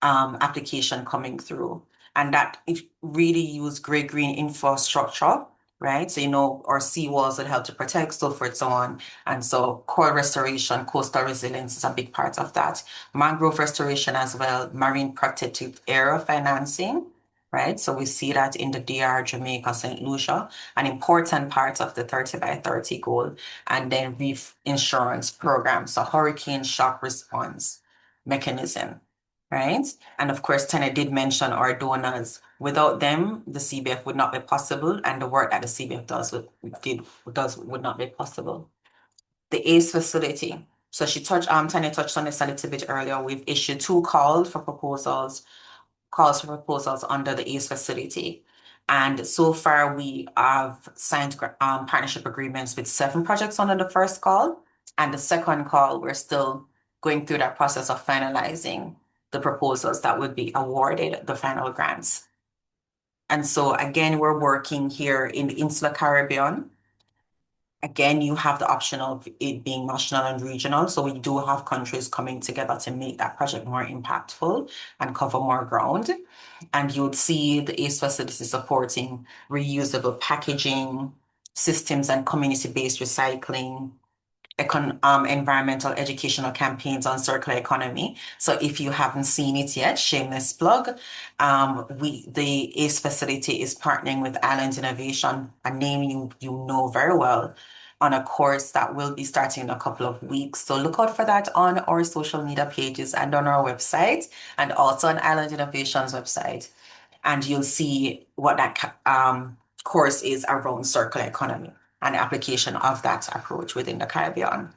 application coming through. And that it really use gray green infrastructure, right? So, our seawalls that help to protect, so forth, so on. And so coral restoration, coastal resilience is a big part of that. Mangrove restoration as well, marine protective area financing, right? So we see that in the DR, Jamaica, St. Lucia, an important part of the 30 by 30 goal. And then reef insurance program, so hurricane shock response mechanism, right? And of course, Tanya did mention our donors. Without them, the CBF would not be possible, and the work that the CBF would not be possible. The ACE facility. So Tanya touched on this a little bit earlier. We've issued two calls for proposals under the ACE facility. And so far, we have signed partnership agreements with 7 projects under the first call. And the second call, we're still going through that process of finalizing the proposals that would be awarded the final grants. And so again, we're working here in the Insular Caribbean. Again, you have the option of it being national and regional. So we do have countries coming together to make that project more impactful and cover more ground. And you would see the ACE facility supporting reusable packaging, systems and community-based recycling, environmental educational campaigns on circular economy. So if you haven't seen it yet, shameless plug, the ACE facility is partnering with Island Innovation, a name you know very well, on a course that will be starting in a couple of weeks. So look out for that on our social media pages and on our website, and also on Island Innovation's website. And you'll see what that course is around circular economy and application of that approach within the Caribbean.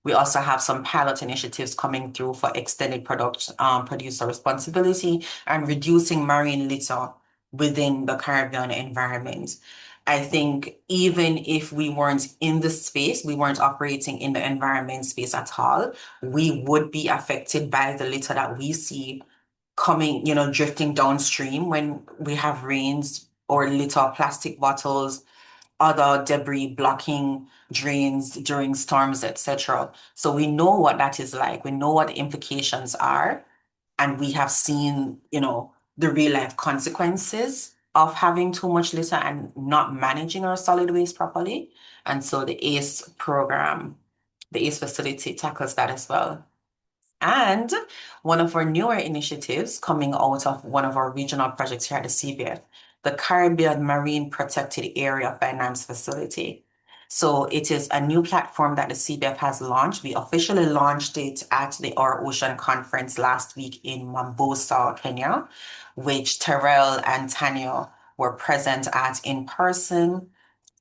We also have some pilot initiatives coming through for extended producer responsibility and reducing marine litter within the Caribbean environment. I think even if we weren't in the space, we weren't operating in the environment space at all, we would be affected by the litter that we see coming, drifting downstream when we have rains, or litter, plastic bottles, other debris blocking drains during storms, etc. So we know what that is like. We know what the implications are, and we have seen, the real life consequences of having too much litter and not managing our solid waste properly. And so the ACE program, the ACE facility tackles that as well. And one of our newer initiatives coming out of one of our regional projects here at the CBF, the Caribbean Marine Protected Area Finance Facility. So it is a new platform that the CBF has launched. We officially launched it at the Our Ocean Conference last week in Mombasa, Kenya, which Terrell and Tanya were present at in person.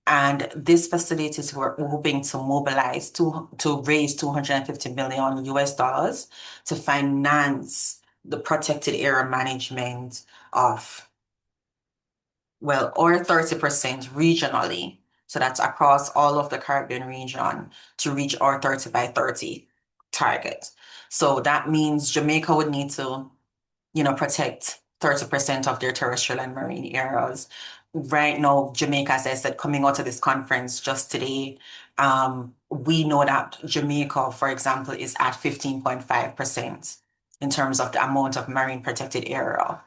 And these facilities were hoping to mobilize to raise 250 million US dollars to finance the protected area management of, well, or 30% regionally. So that's across all of the Caribbean region to reach our 30 by 30 target. So that means Jamaica would need to protect 30% of their terrestrial and marine areas. Right now, Jamaica, as I said, coming out of this conference just today, we know that Jamaica, for example, is at 15.5% in terms of the amount of marine protected areas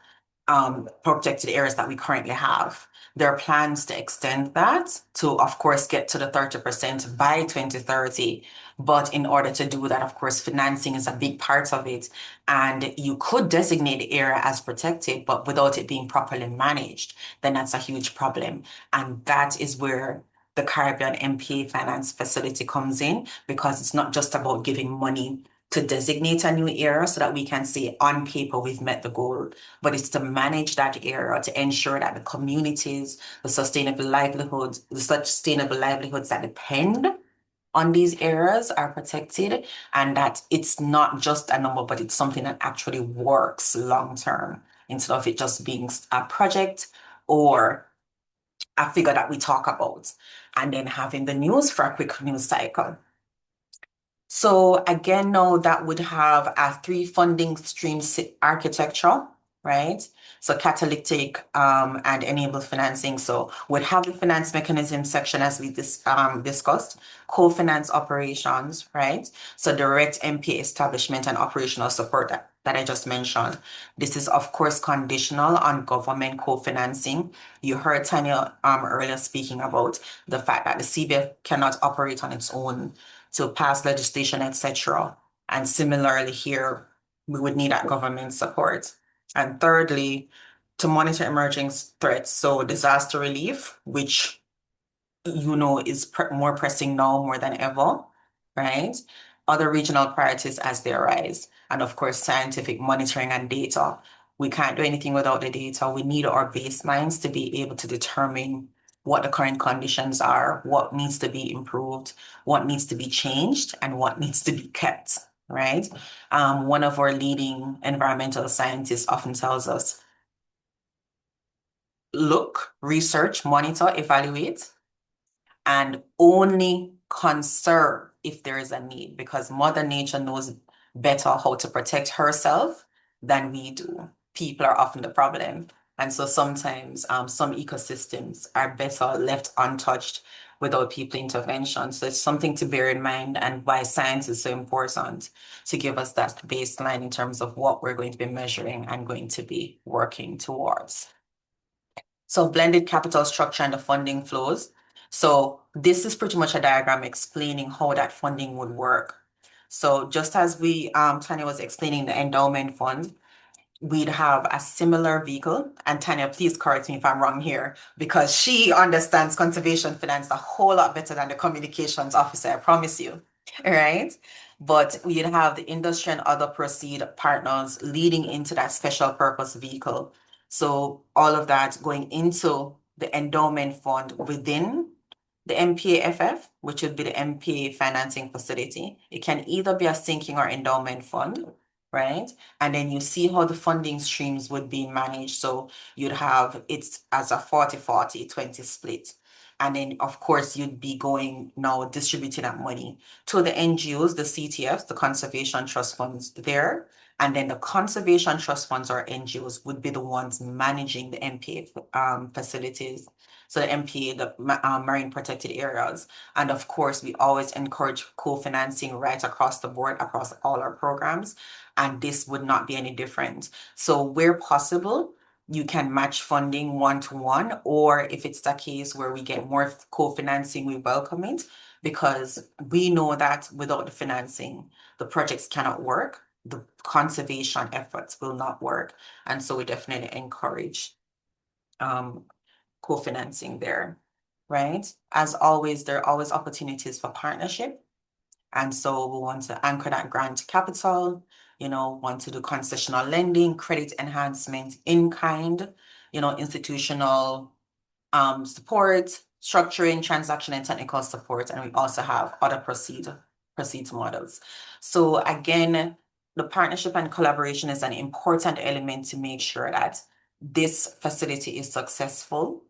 that we currently have. There are plans to extend that to, of course, get to the 30% by 2030. But in order to do that, of course, financing is a big part of it. And you could designate the area as protected, but without it being properly managed, then that's a huge problem. And that is where the Caribbean MPA Finance Facility comes in, because it's not just about giving money to designate a new area so that we can say on paper we've met the goal, but it's to manage that area to ensure that the communities, the sustainable livelihoods that depend on these areas are protected, and that it's not just a number, but it's something that actually works long term instead of it just being a project or a figure that we talk about and then having the news for a quick news cycle. So again, now that would have a three funding stream architecture, right? So catalytic and enable financing. So we'd have the finance mechanism section as we discussed, co-finance operations, right? So direct MPA establishment and operational support that I just mentioned. This is of course conditional on government co-financing. You heard Tanya earlier speaking about the fact that the CBF cannot operate on its own to pass legislation, etc. And similarly here, we would need that government support. And thirdly, to monitor emerging threats, so disaster relief, which is more pressing now more than ever, right? Other regional priorities as they arise, and of course, scientific monitoring and data. We can't do anything without the data. We need our baselines to be able to determine what the current conditions are, what needs to be improved, what needs to be changed, and what needs to be kept, right? One of our leading environmental scientists often tells us, look, research, monitor, evaluate, and only conserve if there is a need, because Mother Nature knows better how to protect herself than we do. People are often the problem. And so sometimes some ecosystems are better left untouched without people intervention. So it's something to bear in mind, and why science is so important to give us that baseline in terms of what we're going to be measuring and going to be working towards. So blended capital structure and the funding flows. So this is pretty much a diagram explaining how that funding would work. So just as Tanya was explaining the endowment fund, we'd have a similar vehicle. And Tanya, please correct me if I'm wrong here, because she understands conservation finance a whole lot better than the communications officer, I promise you. All right. But we'd have the industry and other proceed partners leading into that special purpose vehicle. So all of that going into the endowment fund within the MPAFF, which would be the MPA financing facility. It can either be a sinking or endowment fund, right? And then you see how the funding streams would be managed. So you'd have it as a 40-40-20 split. And then, of course, you'd be going now distributing that money to the NGOs, the CTFs, the conservation trust funds there. And then the conservation trust funds or NGOs would be the ones managing the MPA facilities. So the MPA, the marine protected areas. And of course, we always encourage co-financing right across the board, across all our programs. And this would not be any different. So where possible, you can match funding one-to-one, or if it's the case where we get more co-financing, we welcome it, because we know that without the financing, the projects cannot work. the conservation efforts will not work. And so we definitely encourage co-financing there, right? As always, there are always opportunities for partnership. And so we want to anchor that grant capital, want to do concessional lending, credit enhancement in kind, institutional support, structuring, transaction and technical support. And we also have other proceeds models. So again, the partnership and collaboration is an important element to make sure that this facility is successful.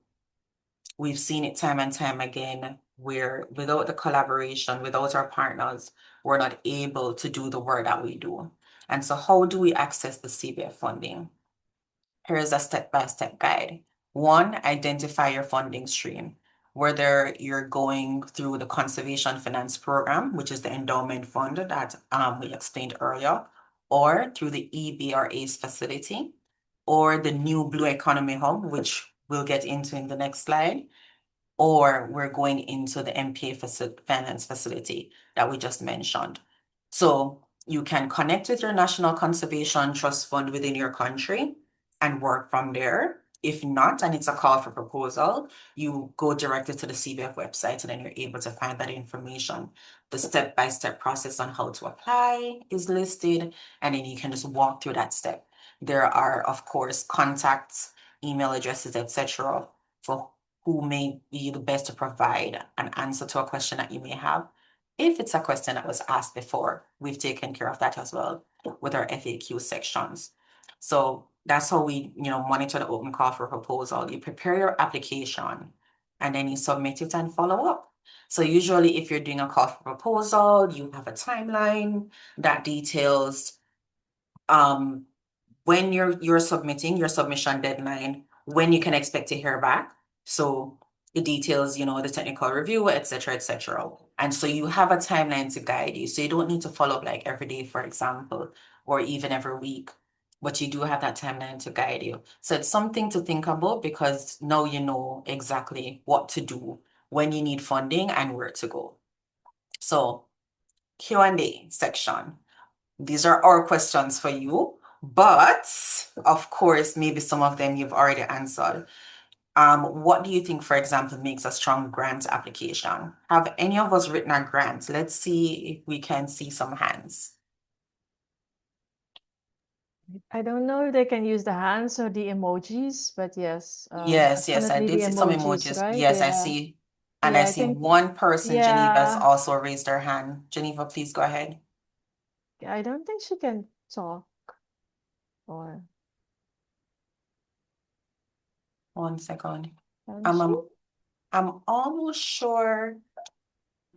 We've seen it time and time again where without the collaboration, without our partners, we're not able to do the work that we do. And so how do we access the CBF funding? Here is a step-by-step guide. 1, identify your funding stream. Whether you're going through the Conservation Finance Program, which is the endowment fund that we explained earlier, or through the EBRA's facility, or the new Blue Economy Hub, which we'll get into in the next slide, or we're going into the MPA finance facility that we just mentioned. So you can connect with your National Conservation Trust Fund within your country and work from there. If not, and it's a call for proposal, you go directly to the CBF website and then you're able to find that information. The step-by-step process on how to apply is listed, and then you can just walk through that step. There are, of course, contacts, email addresses, etc., for who may be the best to provide an answer to a question that you may have. If it's a question that was asked before, we've taken care of that as well with our FAQ sections. So that's how we, monitor the open call for proposal. You prepare your application and then you submit it and follow up. So usually if you're doing a call for proposal, you have a timeline that details when you're submitting your submission deadline, when you can expect to hear back. So it details, the technical review, et cetera. And so you have a timeline to guide you. So you don't need to follow up like every day, for example, or even every week, but you do have that timeline to guide you. So it's something to think about because now you know exactly what to do when you need funding and where to go. So Q&A section. These are our questions for you, but of course, maybe some of them you've already answered. What do you think, for example, makes a strong grant application? Have any of us written a grant? Let's see if we can see some hands. I don't know if they can use the hands or the emojis, but yes. Yes, I definitely did the see some emojis, emojis. right? Yes, I Yeah. see. And Yeah, I I see think, one person, Geneva, has yeah. also raised their hand. Geneva, please go ahead. I don't think she can talk or 1 second. can she? I'm almost sure.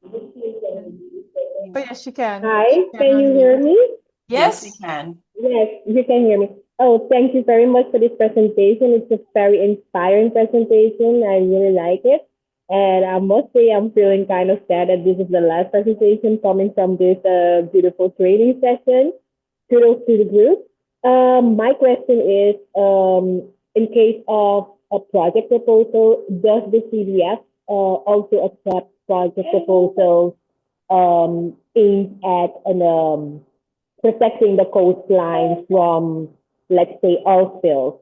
Oh, yes, she can. Hi, She can can you hear unmute. me? Yes, we Yes. can. Yes, you can hear me. Oh, thank you very much for this presentation. It's a very inspiring presentation. I really like it. And I must say, I'm feeling kind of sad that this is the last presentation coming from this beautiful training session. Kudos to the group. My question is, in case of a project proposal, does the CDF also accept project proposals aimed at protecting the coastline from, let's say, oil spills?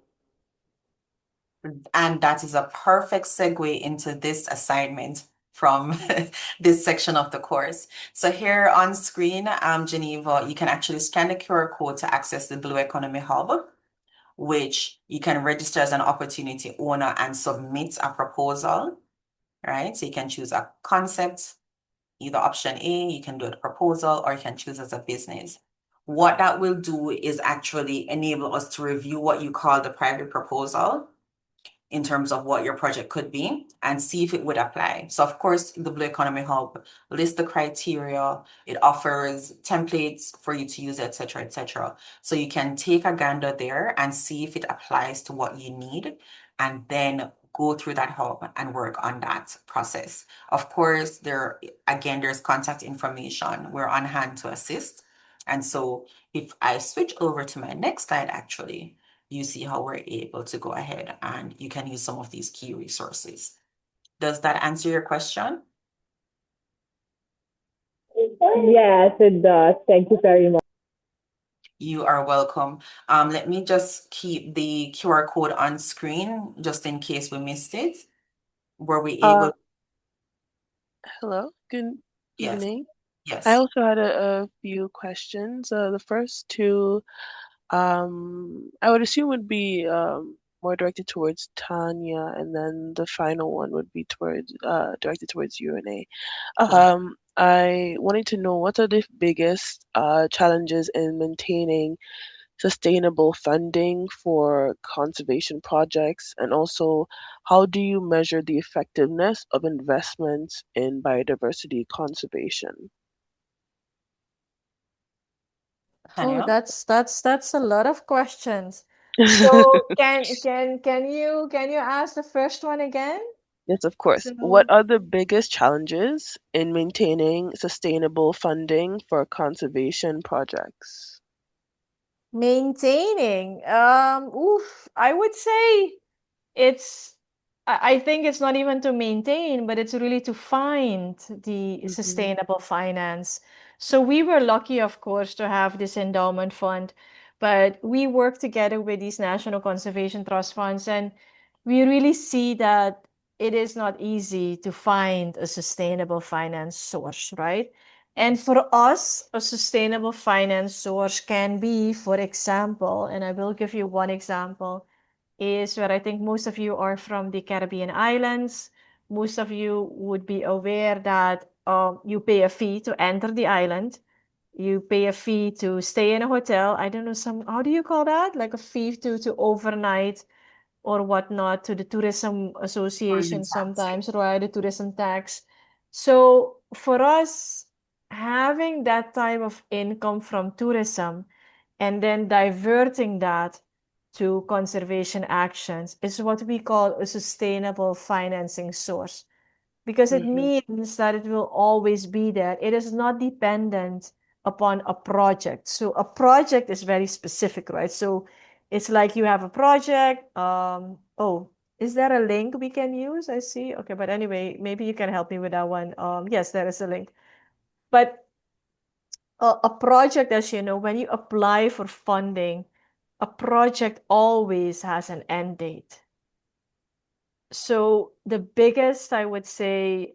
And that is a perfect segue into this assignment from this section of the course. So here on screen, Geneva, you can actually scan the QR code to access the Blue Economy Hub, which you can register as an opportunity owner and submit a proposal, right? So you can choose a concept, either option A, you can do a proposal, or you can choose as a business. What that will do is actually enable us to review what you call the private proposal in terms of what your project could be and see if it would apply. So of course, the Blue Economy Hub lists the criteria, it offers templates for you to use, et cetera. So you can take a gander there and see if it applies to what you need, and then go through that hub and work on that process. Of course, there's contact information. We're on hand to assist. And so if I switch over to my next slide, actually, you see how we're able to go ahead and you can use some of these key resources. Does that answer your question? Yes, it does. Thank you very much. You are welcome. Let me just keep the QR code on screen just in case we missed it. Were we Uh, able? Hello, good Yes, evening. I yes. also had a few questions. The first two, I would assume would be more directed towards Tanya, and then the final one would be towards directed towards you, Renee. Sure. I wanted to know what are the biggest challenges in maintaining sustainable funding for conservation projects, and also how do you measure the effectiveness of investments in biodiversity conservation? Oh, Tanya? that's a lot of questions. So can you ask the first one again? Yes, of course. What So are the biggest challenges in maintaining sustainable funding for conservation projects? maintaining, I would say it's I think it's not even to maintain, but it's really to find the Mm-hmm. sustainable finance. So we were lucky, of course, to have this endowment fund, but we work together with these national conservation trust funds, and we really see that it is not easy to find a sustainable finance source, right? And for us, a sustainable finance source can be, for example, and I will give you one example is where I think most of you are from the Caribbean islands. Most of you would be aware that you pay a fee to enter the island. You pay a fee to stay in a hotel. I don't know how do you call that? Like a fee to overnight or whatnot to the tourism Tourism association tax. sometimes, right? The tourism tax. So for us, having that type of income from tourism and then diverting that to conservation actions is what we call a sustainable financing source because it Mm-hmm. means that it will always be there. It is not dependent upon a project. So a project is very specific, right? So it's like you have a project. Oh, is there a link we can use? I see. Okay, but anyway, maybe you can help me with that one. Yes, there is a link. But a project, as you know, when you apply for funding, a project always has an end date. So the biggest, I would say,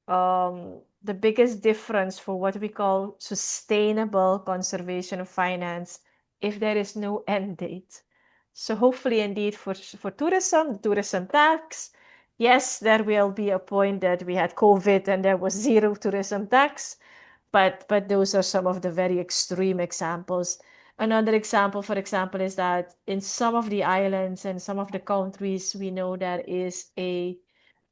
the biggest difference for what we call sustainable conservation of finance, if there is no end date. So hopefully, indeed, for tourism, the tourism tax, yes, there will be a point that we had COVID and there was zero tourism tax, but those are some of the very extreme examples. Another example, for example, is that in some of the islands and some of the countries, we know there is a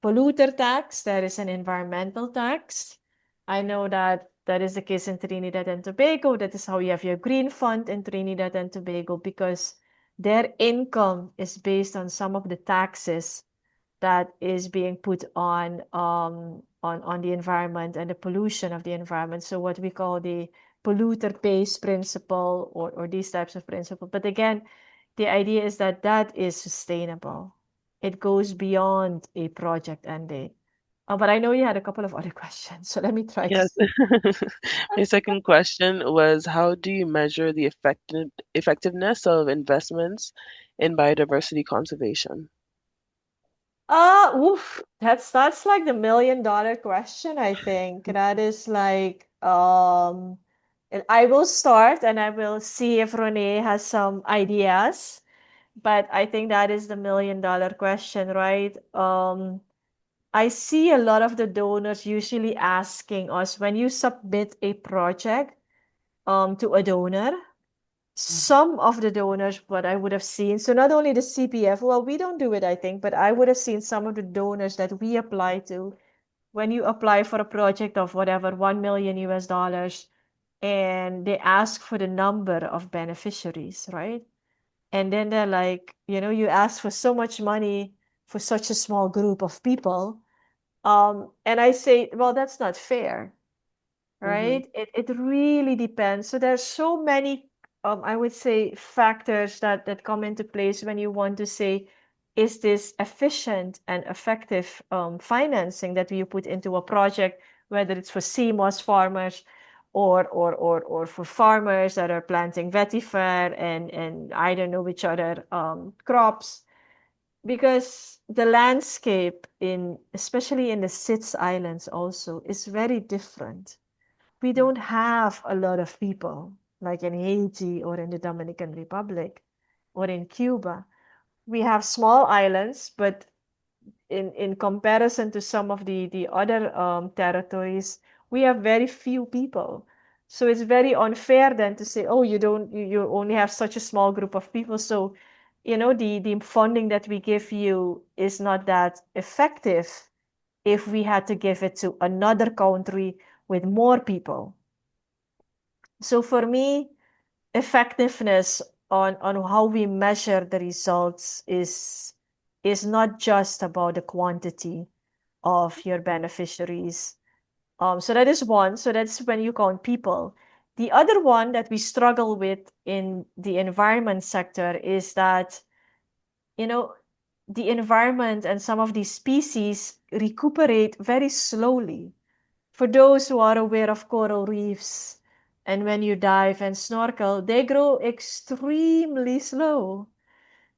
polluter tax, there is an environmental tax. I know that that is the case in Trinidad and Tobago. That is how you have your green fund in Trinidad and Tobago because their income is based on some of the taxes that is being put on the environment and the pollution of the environment. So what we call the polluter pays principle or these types of principle. But again, the idea is that that is sustainable. It goes beyond a project end date. But I know you had a couple of other questions, so let me try to. Yes. My second question was how do you measure the effectiveness of investments in biodiversity conservation? Oof, that's like the $1 million question, I think. That is like, and I will start and I will see if Renee has some ideas, but I think that is the $1 million question, right? I see a lot of the donors usually asking us when you submit a project, to a donor, some of the donors, what I would have seen, so not only the CPF, well, we don't do it, I think, but I would have seen some of the donors that we apply to when you apply for a project of whatever, 1 million US dollars, and they ask for the number of beneficiaries, right? And then they're like, you ask for so much money for such a small group of people. And I say, well, that's not fair, Mm-hmm. right? It really depends. So there's so many, I would say, factors that come into place when you want to say, is this efficient and effective financing that you put into a project, whether it's for CMOS farmers or for farmers that are planting vetiver and I don't know which other crops, because the landscape especially in the Sitz Islands also is very different. We don't have a lot of people like in Haiti or in the Dominican Republic or in Cuba. We have small islands, but in comparison to some of the other territories, we have very few people. So it's very unfair then to say, oh, you only have such a small group of people. So, the funding that we give you is not that effective if we had to give it to another country with more people. So for me, effectiveness on how we measure the results is not just about the quantity of your beneficiaries. So that is one. So that's when you count people. The other one that we struggle with in the environment sector is that, you know, the environment and some of these species recuperate very slowly. For those who are aware of coral reefs, and when you dive and snorkel, they grow extremely slow.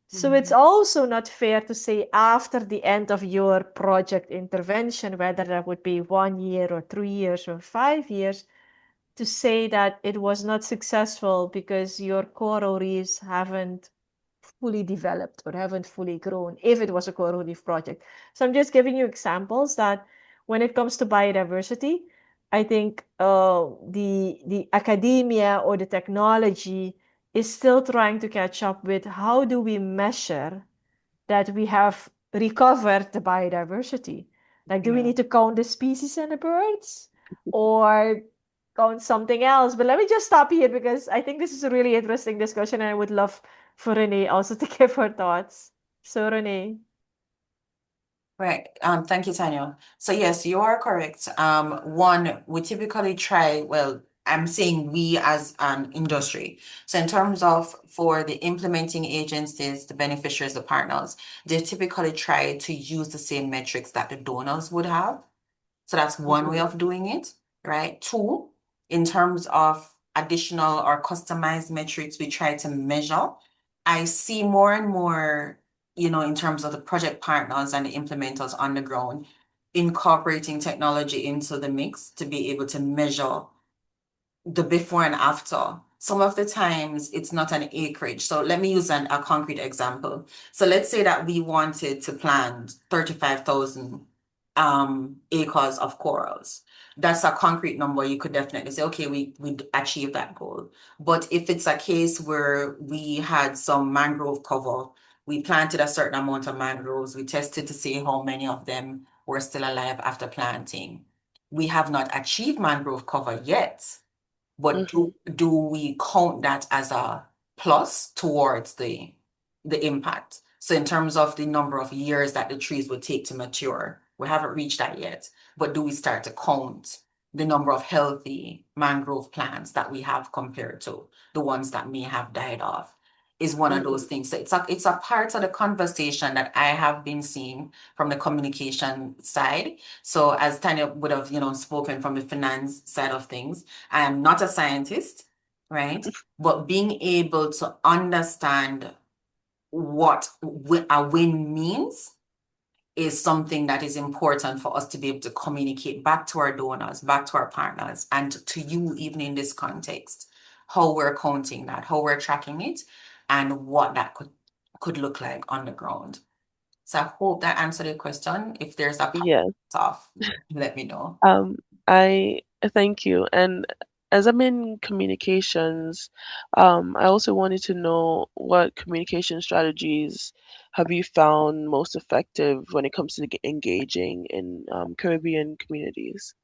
So it's also not fair to say after the end of your project intervention, whether that would be 1 year or 3 years or 5 years, to say that it was not successful because your coral reefs haven't fully developed or haven't fully grown if it was a coral reef project. So I'm just giving you examples that when it comes to biodiversity, I think the academia or the technology is still trying to catch up with how do we measure that we have recovered the biodiversity. Like, do we need to count the species and the birds or count something else? But let me just stop here because I think this is a really interesting discussion and I would love for Renee also to give her thoughts. So, Renee. Right. Thank you, Tanya. So yes, you are correct. One, we typically try, well, I'm saying we as an industry. So in terms of for the implementing agencies, the beneficiaries, the partners, they typically try to use the same metrics that the donors would have. So that's one way of doing it, right? Two, in terms of additional or customized metrics we try to measure, I see more and more, in terms of the project partners and the implementers on the ground, incorporating technology into the mix to be able to measure the before and after. Some of the times it's not an acreage. So let me use a concrete example. So let's say that we wanted to plant 35,000 acres of corals. That's a concrete number. You could definitely say, okay, we achieved that goal. But if it's a case where we had some mangrove cover, we planted a certain amount of mangroves, we tested to see how many of them were still alive after planting. We have not achieved mangrove cover yet, but do we count that as a plus towards the impact? So in terms of the number of years that the trees would take to mature, we haven't reached that yet. But do we start to count the number of healthy mangrove plants that we have compared to the ones that may have died off? Is one of those things. So it's a part of the conversation that I have been seeing from the communication side. So as Tanya would have, spoken from the finance side of things, I am not a scientist, right? But being able to understand what a win means is something that is important for us to be able to communicate back to our donors, back to our partners, and to you, even in this context, how we're counting that, how we're tracking it, and what that could look like on the ground. So I hope that answered your question. If there's a Yes. off, let me know. I thank you. And as I'm in communications, I also wanted to know what communication strategies have you found most effective when it comes to engaging in Caribbean communities?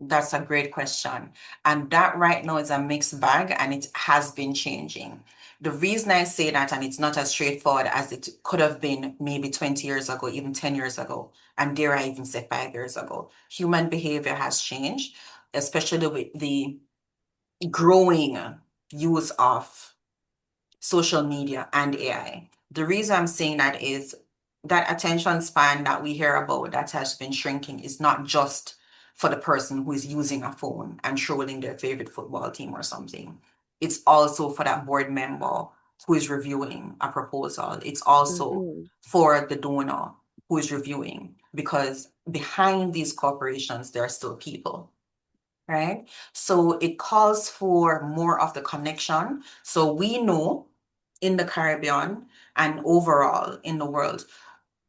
That's a great question. And that right now is a mixed bag and it has been changing. The reason I say that, and it's not as straightforward as it could have been maybe 20 years ago, even 10 years ago, and dare I even say 5 years ago, human behavior has changed, especially with the growing use of social media and AI. The reason I'm saying that is that attention span that we hear about that has been shrinking is not just for the person who is using a phone and trolling their favorite football team or something. It's also for that board member who is reviewing a proposal. It's also Mm-hmm. for the donor who is reviewing, because behind these corporations, there are still people, right? So it calls for more of the connection. So we know in the Caribbean and overall in the world,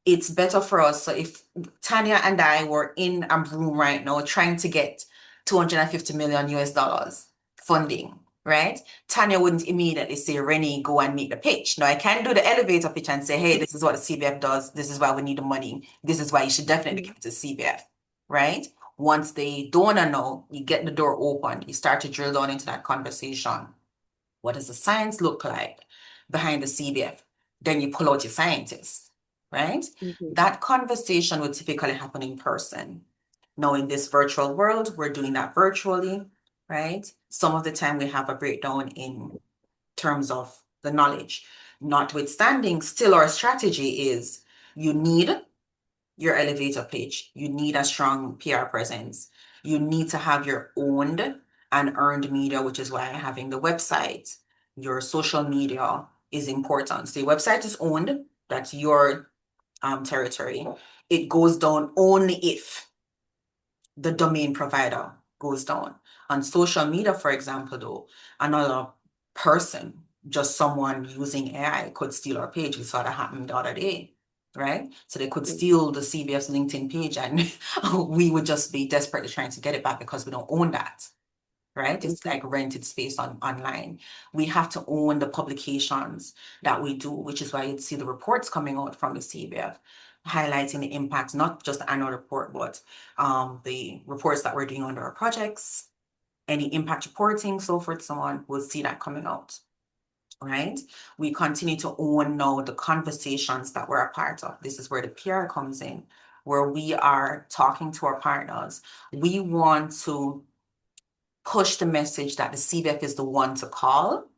it's better for us. So if Tanya and I were in a room right now trying to get 250 million US dollars funding, right? Tanya wouldn't immediately say, Rennie, go and make the pitch. Now I can do the elevator pitch and say, hey, this is what the CBF does. This is why we need the money. This is why you should definitely give it to CBF, right? Once the donor know, you get the door open, you start to drill down into that conversation. What does the science look like behind the CBF? Then you pull out your scientists, right? Mm-hmm. That conversation would typically happen in person. Now, in this virtual world, we're doing that virtually, right? Some of the time we have a breakdown in terms of the knowledge. Notwithstanding, still our strategy is you need your elevator pitch. You need a strong PR presence. You need to have your owned and earned media, which is why having the website, your social media is important. So the website is owned, that's your territory. It goes down only if the domain provider goes down. On social media, for example, though, another person, just someone using AI could steal our page. We saw that happen the other day, right? So they could steal the CBS LinkedIn page and we would just be desperately trying to get it back because we don't own that, right? It's Mm-hmm. like rented space online. We have to own the publications that we do, which is why you'd see the reports coming out from the CBF highlighting the impacts, not just the annual report, but the reports that we're doing under our projects, any impact reporting, so forth, so on. We'll see that coming out, right? We continue to own now the conversations that we're a part of. This is where the PR comes in, where we are talking to our partners. We want to push the message that the CBF is the one to call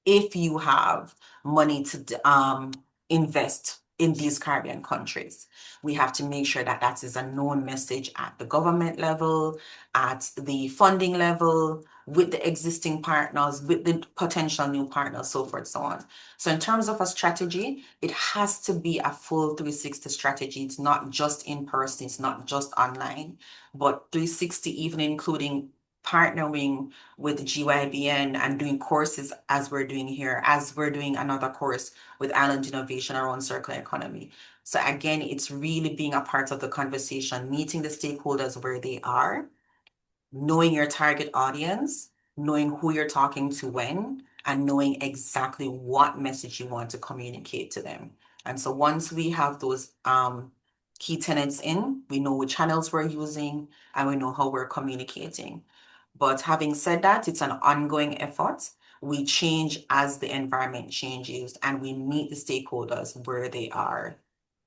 if you have money to invest in these Caribbean countries. We have to make sure that that is a known message at the government level, at the funding level, with the existing partners, with the potential new partners, so forth, so on. So in terms of a strategy, it has to be a full 360 strategy. It's not just in person, it's not just online, but 360, even including partnering with GYBN and doing courses as we're doing here, as we're doing another course with Island Innovation around circular economy. So again, it's really being a part of the conversation, meeting the stakeholders where they are, knowing your target audience, knowing who you're talking to when, and knowing exactly what message you want to communicate to them. And so once we have those key tenets in, we know which channels we're using and we know how we're communicating. But having said that, it's an ongoing effort. We change as the environment changes and we meet the stakeholders where they are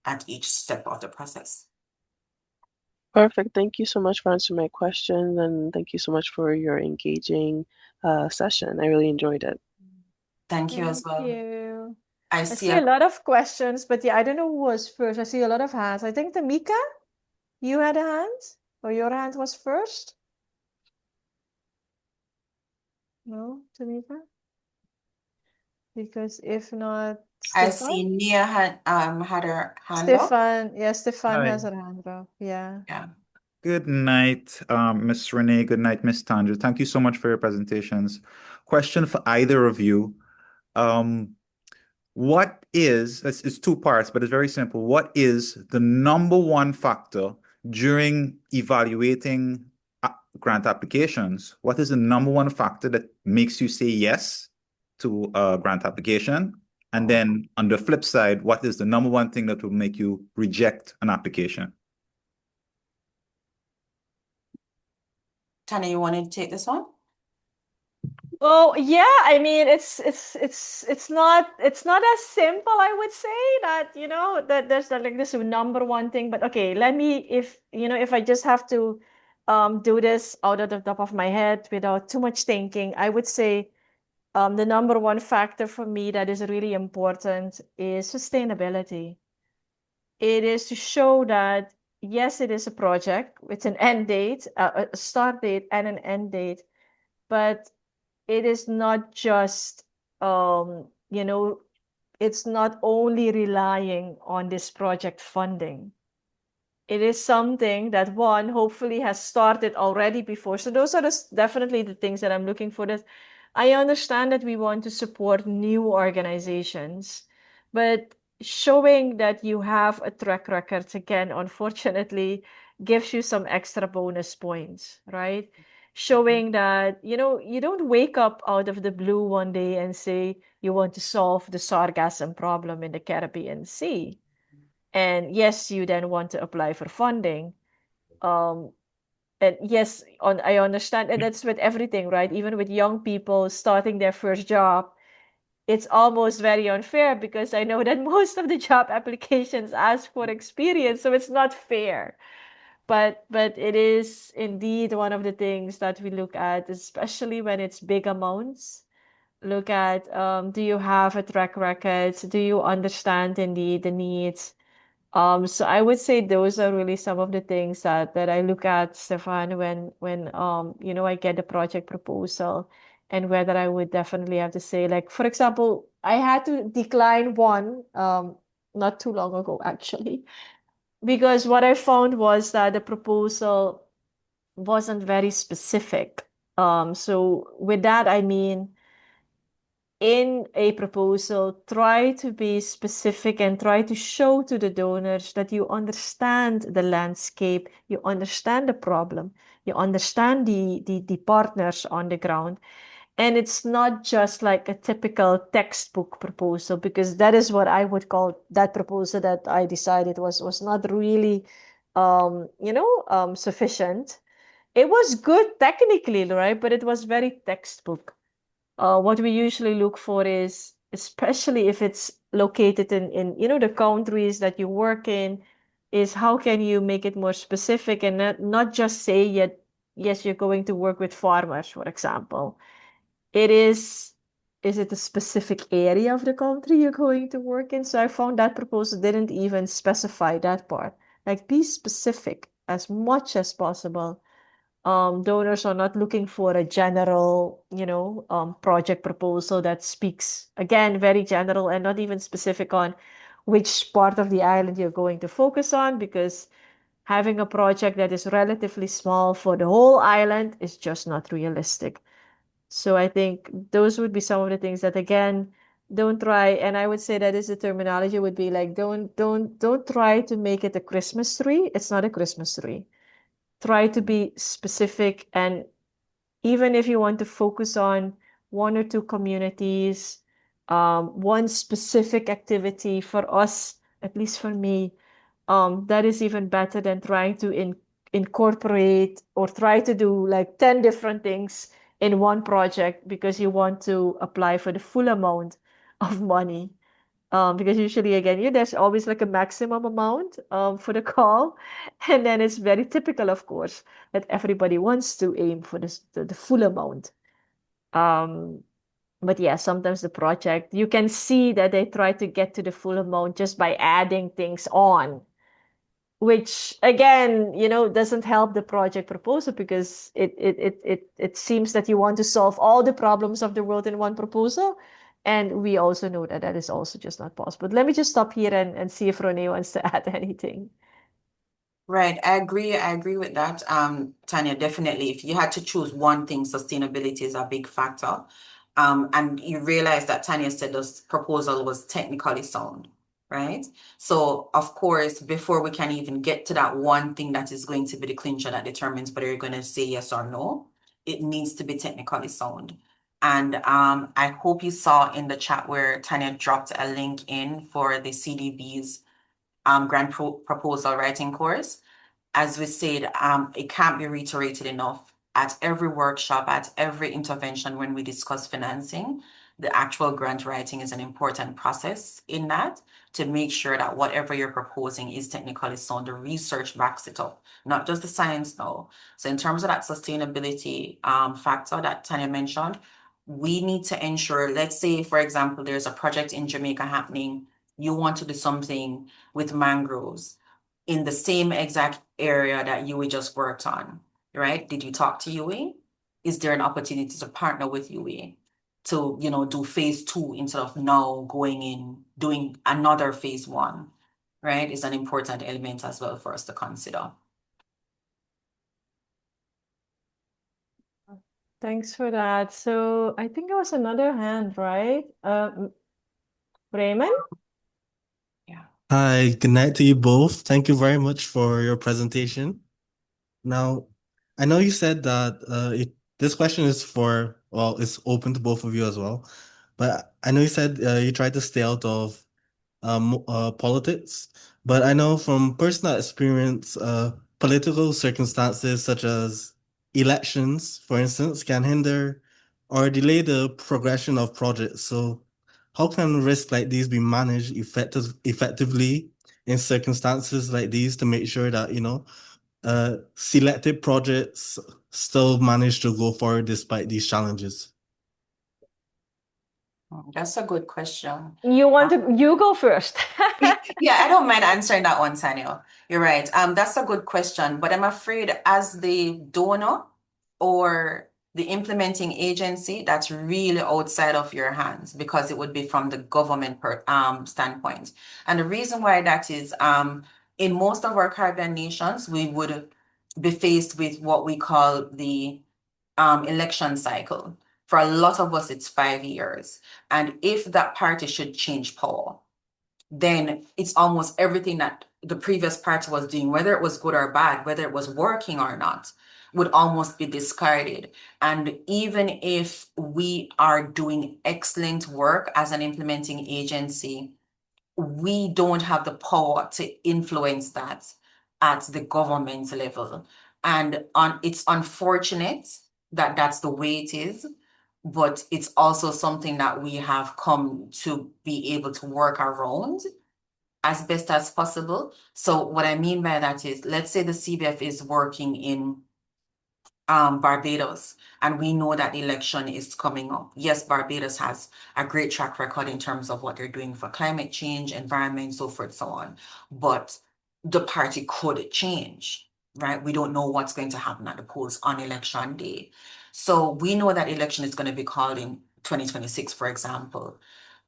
at each step of the process. Perfect. Thank you so much for answering my question, and thank you so much for your engaging session. I really enjoyed it. Thank you as Thank well. you. I I see see a lot of questions, but yeah, I don't know who was first. I see a lot of hands. I think Tamika, you had a hand, or your hand was first? No, Tamika? Because if not, I Stefan? see Nia had her hand up. Stefan, yeah, Stefan Hi. has her hand up. Yeah. Yeah. Good night, Miss Renee. Good night, Miss Tanja. Thank you so much for your presentations. Question for either of you. Um, what is, it's two parts, but it's very simple. What is the number one factor during evaluating grant applications? What is the number one factor that makes you say yes to a grant application? And then on the flip side, what is the number one thing that will make you reject an application? Tanya, you wanted to take this one? Oh yeah, I mean it's not as simple, I would say, that that there's like this number one thing. But okay, let me, if I just have to do this out of the top of my head without too much thinking, I would say the number one factor for me that is really important is sustainability. It is to show that yes, it is a project with an end date, a start date and an end date, but it is not just, you know, it's not only relying on this project funding. It is something that one hopefully has started already before. So those are definitely the things that I'm looking for. That I understand that we want to support new organizations, but showing that you have a track record again, unfortunately, gives you some extra bonus points, right? Showing that, you don't wake up out of the blue one day and say you want to solve the sargassum problem in the Caribbean Sea. And yes, you then want to apply for funding. Um, and yes, I understand, and that's with everything, right? Even with young people starting their first job, it's almost very unfair because I know that most of the job applications ask for experience, so it's not fair. But it is indeed one of the things that we look at, especially when it's big amounts. Look at, do you have a track record? Do you understand indeed the needs? So I would say those are really some of the things that I look at, Stefan, when I get a project proposal, and whether I would definitely have to say, like, for example, I had to decline one not too long ago actually, because what I found was that the proposal wasn't very specific. So with that I mean, in a proposal, try to be specific and try to show to the donors that you understand the landscape, you understand the problem, you understand the partners on the ground. And it's not just like a typical textbook proposal, because that is what I would call that proposal that I decided was not really sufficient. It was good technically, right? But it was very textbook. What we usually look for is, especially if it's located in the countries that you work in, is how can you make it more specific and not just say yet, yes, you're going to work with farmers, for example. It is it a specific area of the country you're going to work in? So I found that proposal didn't even specify that part. Like, be specific as much as possible. Donors are not looking for a general, project proposal that speaks, again, very general and not even specific on which part of the island you're going to focus on, because having a project that is relatively small for the whole island is just not realistic. So I think those would be some of the things that, again, don't try. And I would say that is the terminology would be like, don't try to make it a Christmas tree. It's not a Christmas tree. Try to be specific, and even if you want to focus on one or two communities, one specific activity, for us, at least for me, that is even better than trying to incorporate or try to do like 10 different things in one project because you want to apply for the full amount of money. Because usually, again, there's always like a maximum amount for the call. And then it's very typical, of course, that everybody wants to aim for the full amount. Um, but yeah, sometimes the project, you can see that they try to get to the full amount just by adding things on, which again, doesn't help the project proposal, because it seems that you want to solve all the problems of the world in one proposal. And we also know that that is also just not possible. Let me just stop here and see if Renee wants to add anything. Right, I agree. I agree with that. Tanya, definitely. If you had to choose one thing, sustainability is a big factor. And you realize that Tanya said this proposal was technically sound, right? So, of course, before we can even get to that one thing that is going to be the clincher that determines whether you're going to say yes or no, it needs to be technically sound. And I hope you saw in the chat where Tanya dropped a link in for the CDB's grant proposal writing course. As we said, it can't be reiterated enough. At every workshop, at every intervention when we discuss financing, the actual grant writing is an important process in that, to make sure that whatever you're proposing is technically sound. The research backs it up, not just the science now. So in terms of that sustainability factor that Tanya mentioned, we need to ensure, let's say, for example, there's a project in Jamaica happening, you want to do something with mangroves. in the same exact area that UWI just worked on, right? Did you talk to UWI? Is there an opportunity to partner with UWI to, do phase 2 instead of now going in, doing another phase 1, right? Is an important element as well for us to consider. Thanks for that. So I think there was another hand, right? Raymond? Yeah. Hi, good night to you both. Thank you very much for your presentation. Now, I know you said that this question is it's open to both of you as well. But I know you said you tried to stay out of politics. But I know from personal experience, political circumstances such as elections, for instance, can hinder or delay the progression of projects. So, how can risks like these be managed effectively in circumstances like these to make sure that, selected projects still manage to go forward despite these challenges? That's a good question. You go first. Yeah, I don't mind answering that one, Samuel. You're right. That's a good question, but I'm afraid as the donor or the implementing agency, that's really outside of your hands because it would be from the government standpoint. And the reason why that is, in most of our Caribbean nations, we would be faced with what we call the election cycle. For a lot of us, it's 5 years. And if that party should change power, then it's almost everything that the previous party was doing, whether it was good or bad, whether it was working or not, would almost be discarded. And even if we are doing excellent work as an implementing agency, we don't have the power to influence that at the government level. And it's unfortunate that that's the way it is, but it's also something that we have come to be able to work around as best as possible. So what I mean by that is, let's say the CBF is working in Barbados, and we know that the election is coming up. Yes, Barbados has a great track record in terms of what they're doing for climate change, environment, so forth, so on. But the party could change, right? We don't know what's going to happen at the polls on election day. So we know that election is going to be called in 2026, for example.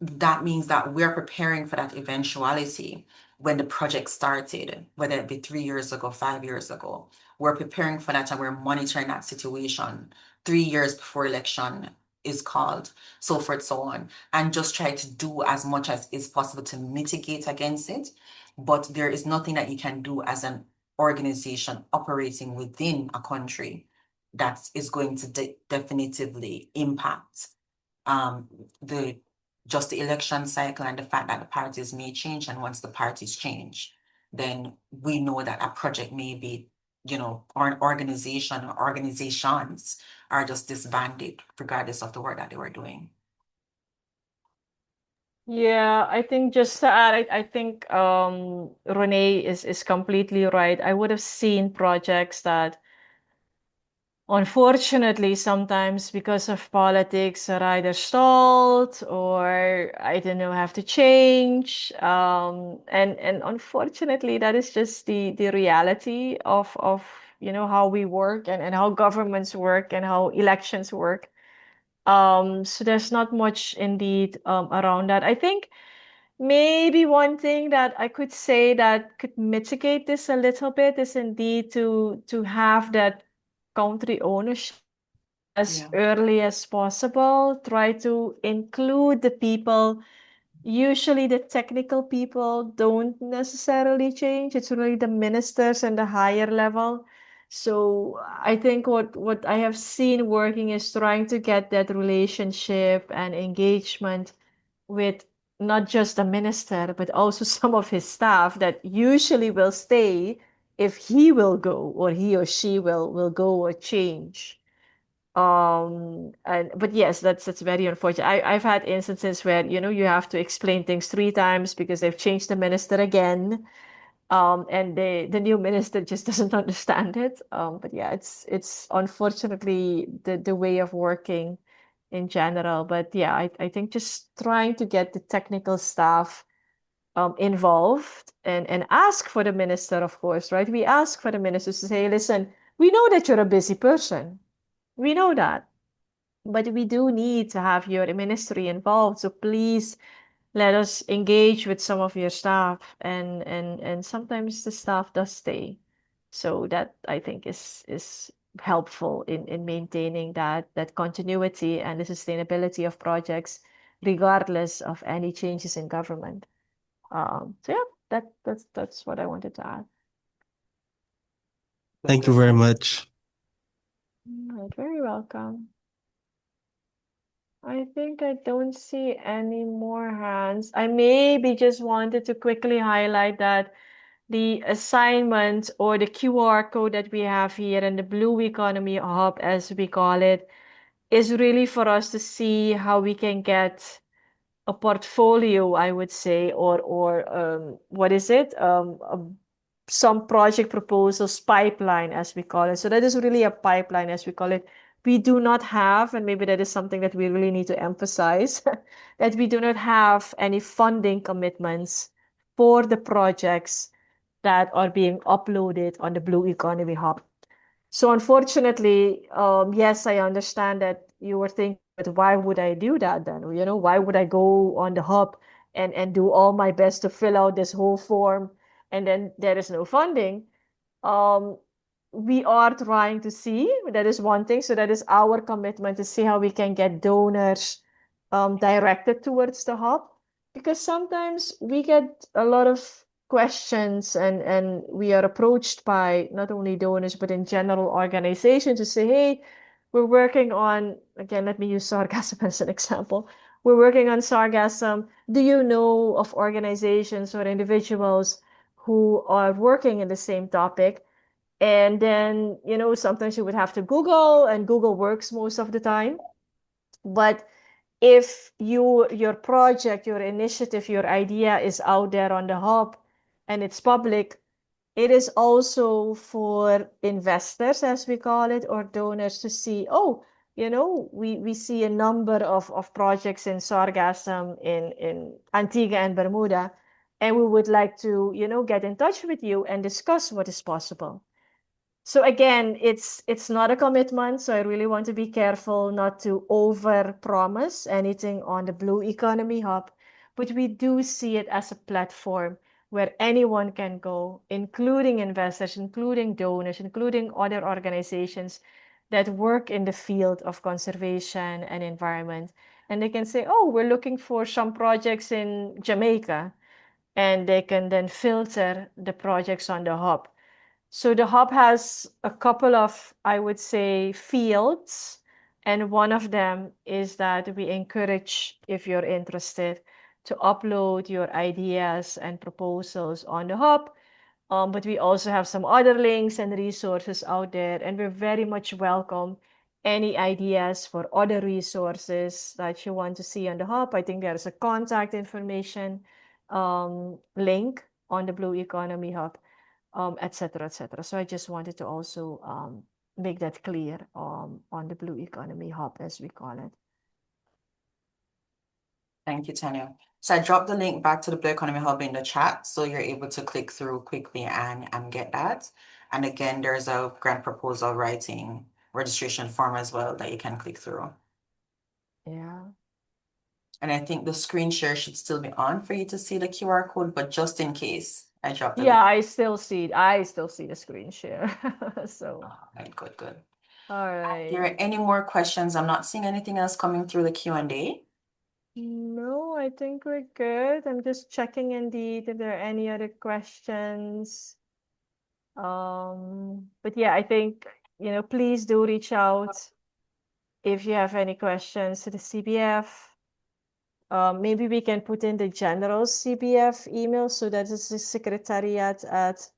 That means that we're preparing for that eventuality when the project started, whether it be 3 years ago, 5 years ago. We're preparing for that and we're monitoring that situation 3 years before election is called, so forth, so on, and just try to do as much as is possible to mitigate against it. But there is nothing that you can do as an organization operating within a country that is going to definitively impact the just the election cycle and the fact that the parties may change. And once the parties change, then we know that a project may be, or an organization or organizations are just disbanded, regardless of the work that they were doing. Yeah, I think just to add, I think Renee is completely right. I would have seen projects that unfortunately sometimes because of politics are either stalled or I don't know have to change. And unfortunately that is just the reality of how we work and how governments work and how elections work. So there's not much indeed around that. I think maybe one thing that I could say that could mitigate this a little bit is indeed to have that country ownership as early as possible. Try to include the people. Usually the technical people don't necessarily change. It's really the ministers and the higher level. So I think what I have seen working is trying to get that relationship and engagement with not just the minister, but also some of his staff that usually will stay if he will go or he or she will go or change. And but yes, that's very unfortunate. I've had instances where you have to explain things 3 times because they've changed the minister again, and the new minister just doesn't understand it. But yeah, it's unfortunately the way of working in general. But yeah, I think just trying to get the technical staff involved and ask for the minister, of course, right? We ask for the ministers to say, listen, we know that you're a busy person. We know that. But we do need to have your ministry involved. So please let us engage with some of your staff. And sometimes the staff does stay. So that I think is helpful in maintaining that continuity and the sustainability of projects, regardless of any changes in government. So yeah, that's what I wanted to add. Thank you very much. You're very welcome. I think I don't see any more hands. I maybe just wanted to quickly highlight that the assignment or the QR code that we have here in the Blue Economy Hub, as we call it, is really for us to see how we can get a portfolio, I would say, or what is it? Some project proposals pipeline, as we call it. So that is really a pipeline, as we call it. We do not have, and maybe that is something that we really need to emphasize, that we do not have any funding commitments for the projects that are being uploaded on the Blue Economy Hub. So unfortunately, yes, I understand that you were thinking, but why would I do that then? You know, why would I go on the hub and do all my best to fill out this whole form and then there is no funding? Um, we are trying to see, that is one thing. So that is our commitment to see how we can get donors directed towards the hub. Because sometimes we get a lot of questions and we are approached by not only donors, but in general organizations to say, hey, we're working on, again, let me use sargassum as an example. We're working on sargassum. Do you know of organizations or individuals who are working in the same topic? And then, you know, sometimes you would have to Google, and Google works most of the time. But if your project, your initiative, your idea is out there on the hub and it's public, it is also for investors, as we call it, or donors to see, oh, you know, we see a number of projects in sargassum in Antigua and Bermuda, and we would like to, you know, get in touch with you and discuss what is possible. So again, it's not a commitment, so I really want to be careful not to over promise anything on the Blue Economy Hub, but we do see it as a platform where anyone can go, including investors, including donors, including other organizations that work in the field of conservation and environment. And they can say, oh, we're looking for some projects in Jamaica, and they can then filter the projects on the hub. So the hub has a couple of, I would say, fields, and one of them is that we encourage, if you're interested, to upload your ideas and proposals on the hub. But we also have some other links and resources out there, and we're very much welcome any ideas for other resources that you want to see on the hub. I think there's a contact information link on the Blue Economy Hub, et cetera, et cetera. So I just wanted to also make that clear on the Blue Economy Hub, as we call it. Thank you, Tanya. So I dropped the link back to the Blue Economy Hub in the chat, so you're able to click through quickly and get that. And again, there's a grant proposal writing registration form as well that you can click through. Yeah. And I think the screen share should still be on for you to see the QR code, but just in case, I dropped the link. Yeah, I still see the screen share. So, All right, good, good. all If there are right. any more questions, I'm not seeing anything else coming through the Q&A. No, I think we're good. I'm just checking indeed if there are any other questions. But yeah, I think, you know, please do reach out if you have any questions to the CBF. Maybe we can put in the general CBF email, so that is the secretariat at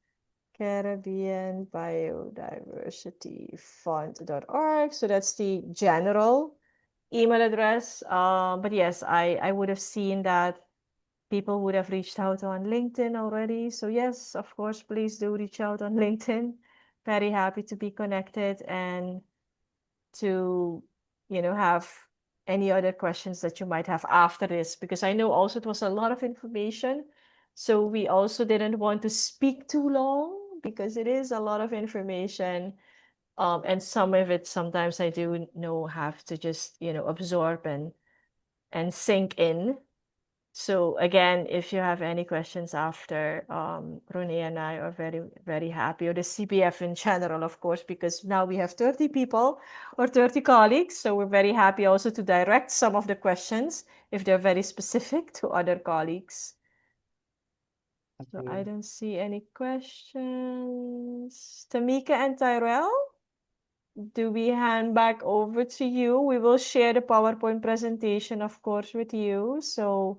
Caribbean Biodiversity Fund.org. So that's the general email address. But yes, I would have seen that people would have reached out on LinkedIn already. So yes, of course, please do reach out on LinkedIn. Very happy to be connected and to, you know, have any other questions that you might have after this, because I know also it was a lot of information So we also didn't want to speak too long because it is a lot of information. And some of it sometimes I do know have to just, absorb and sink in. So again, if you have any questions after, Rene and I are very, very happy, or the CBF in general, of course, because now we have 30 people or 30 colleagues. So we're very happy also to direct some of the questions if they're very specific to other colleagues. So I don't see any questions. Tamika and Tyrell, do we hand back over to you? We will share the PowerPoint presentation, of course, with you. So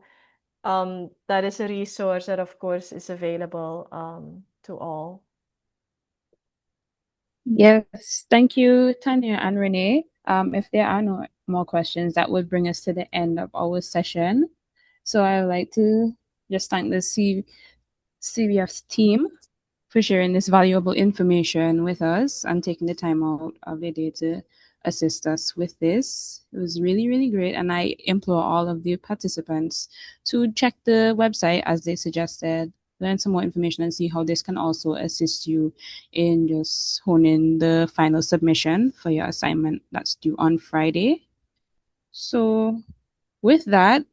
that is a resource that, of course, is available to all. Yes, thank you, Tanya and Renee. If there are no more questions, that would bring us to the end of our session. So I would like to just thank the CBF's team for sharing this valuable information with us and taking the time out of their day to assist us with this. It was really, really great. And I implore all of the participants to check the website as they suggested, learn some more information and see how this can also assist you in just honing the final submission for your assignment that's due on Friday. So with that,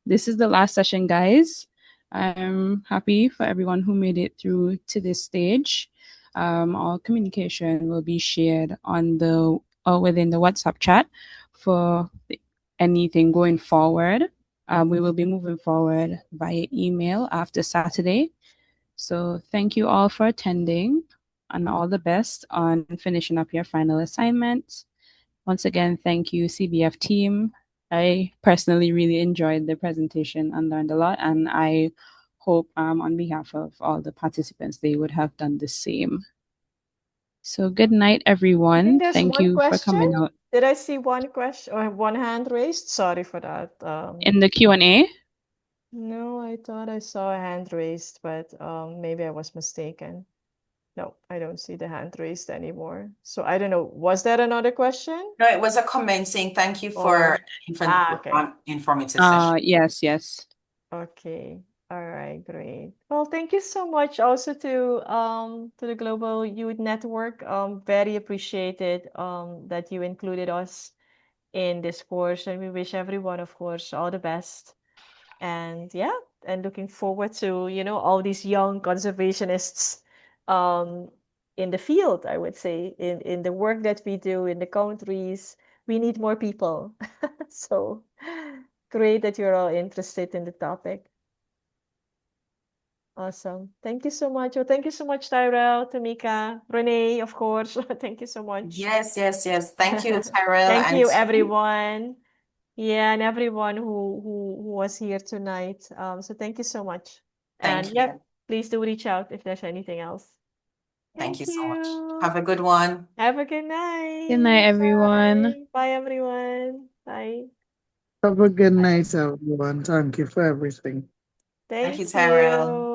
this is the last session, guys. I'm happy for everyone who made it through to this stage. All communication will be shared on the within the WhatsApp chat for anything going forward. We will be moving forward via email after Saturday. So thank you all for attending and all the best on finishing up your final assignment. Once again, thank you, CBF team. I personally really enjoyed the presentation and learned a lot, and I hope on behalf of all the participants, they would have done the same. So good night, everyone. There's Thank one you for question. coming out. Did I see one question or one hand raised? Sorry for that. In the Q&A? No, I thought I saw a hand raised, but maybe I was mistaken. No, I don't see the hand raised anymore. So I don't know. Was there another question? No, it was a comment saying thank you for okay. informative session. Yes. Okay. All right, great. Well, thank you so much also to the Global Youth Network. Very appreciated that you included us in this course, and we wish everyone, of course, all the best. And yeah, and looking forward to, all these young conservationists in the field, I would say, in the work that we do in the countries. We need more people. So great that you're all interested in the topic. Awesome. Thank you so much. Well, thank you so much, Tyrell, Tamika, Renee, of course. Thank you so much. Yes. Thank you, Tyrell. Thank and you, team. everyone. Yeah, and everyone who was here tonight. So thank you so much. Thank And you. yeah, please do reach out if there's anything else. Thank you so much. Have a good one. Have a good night. Good night, everyone. Bye. Bye, everyone. Bye. Have a good night, everyone. Thank you for everything. Thank you, Thank Tyrell. you.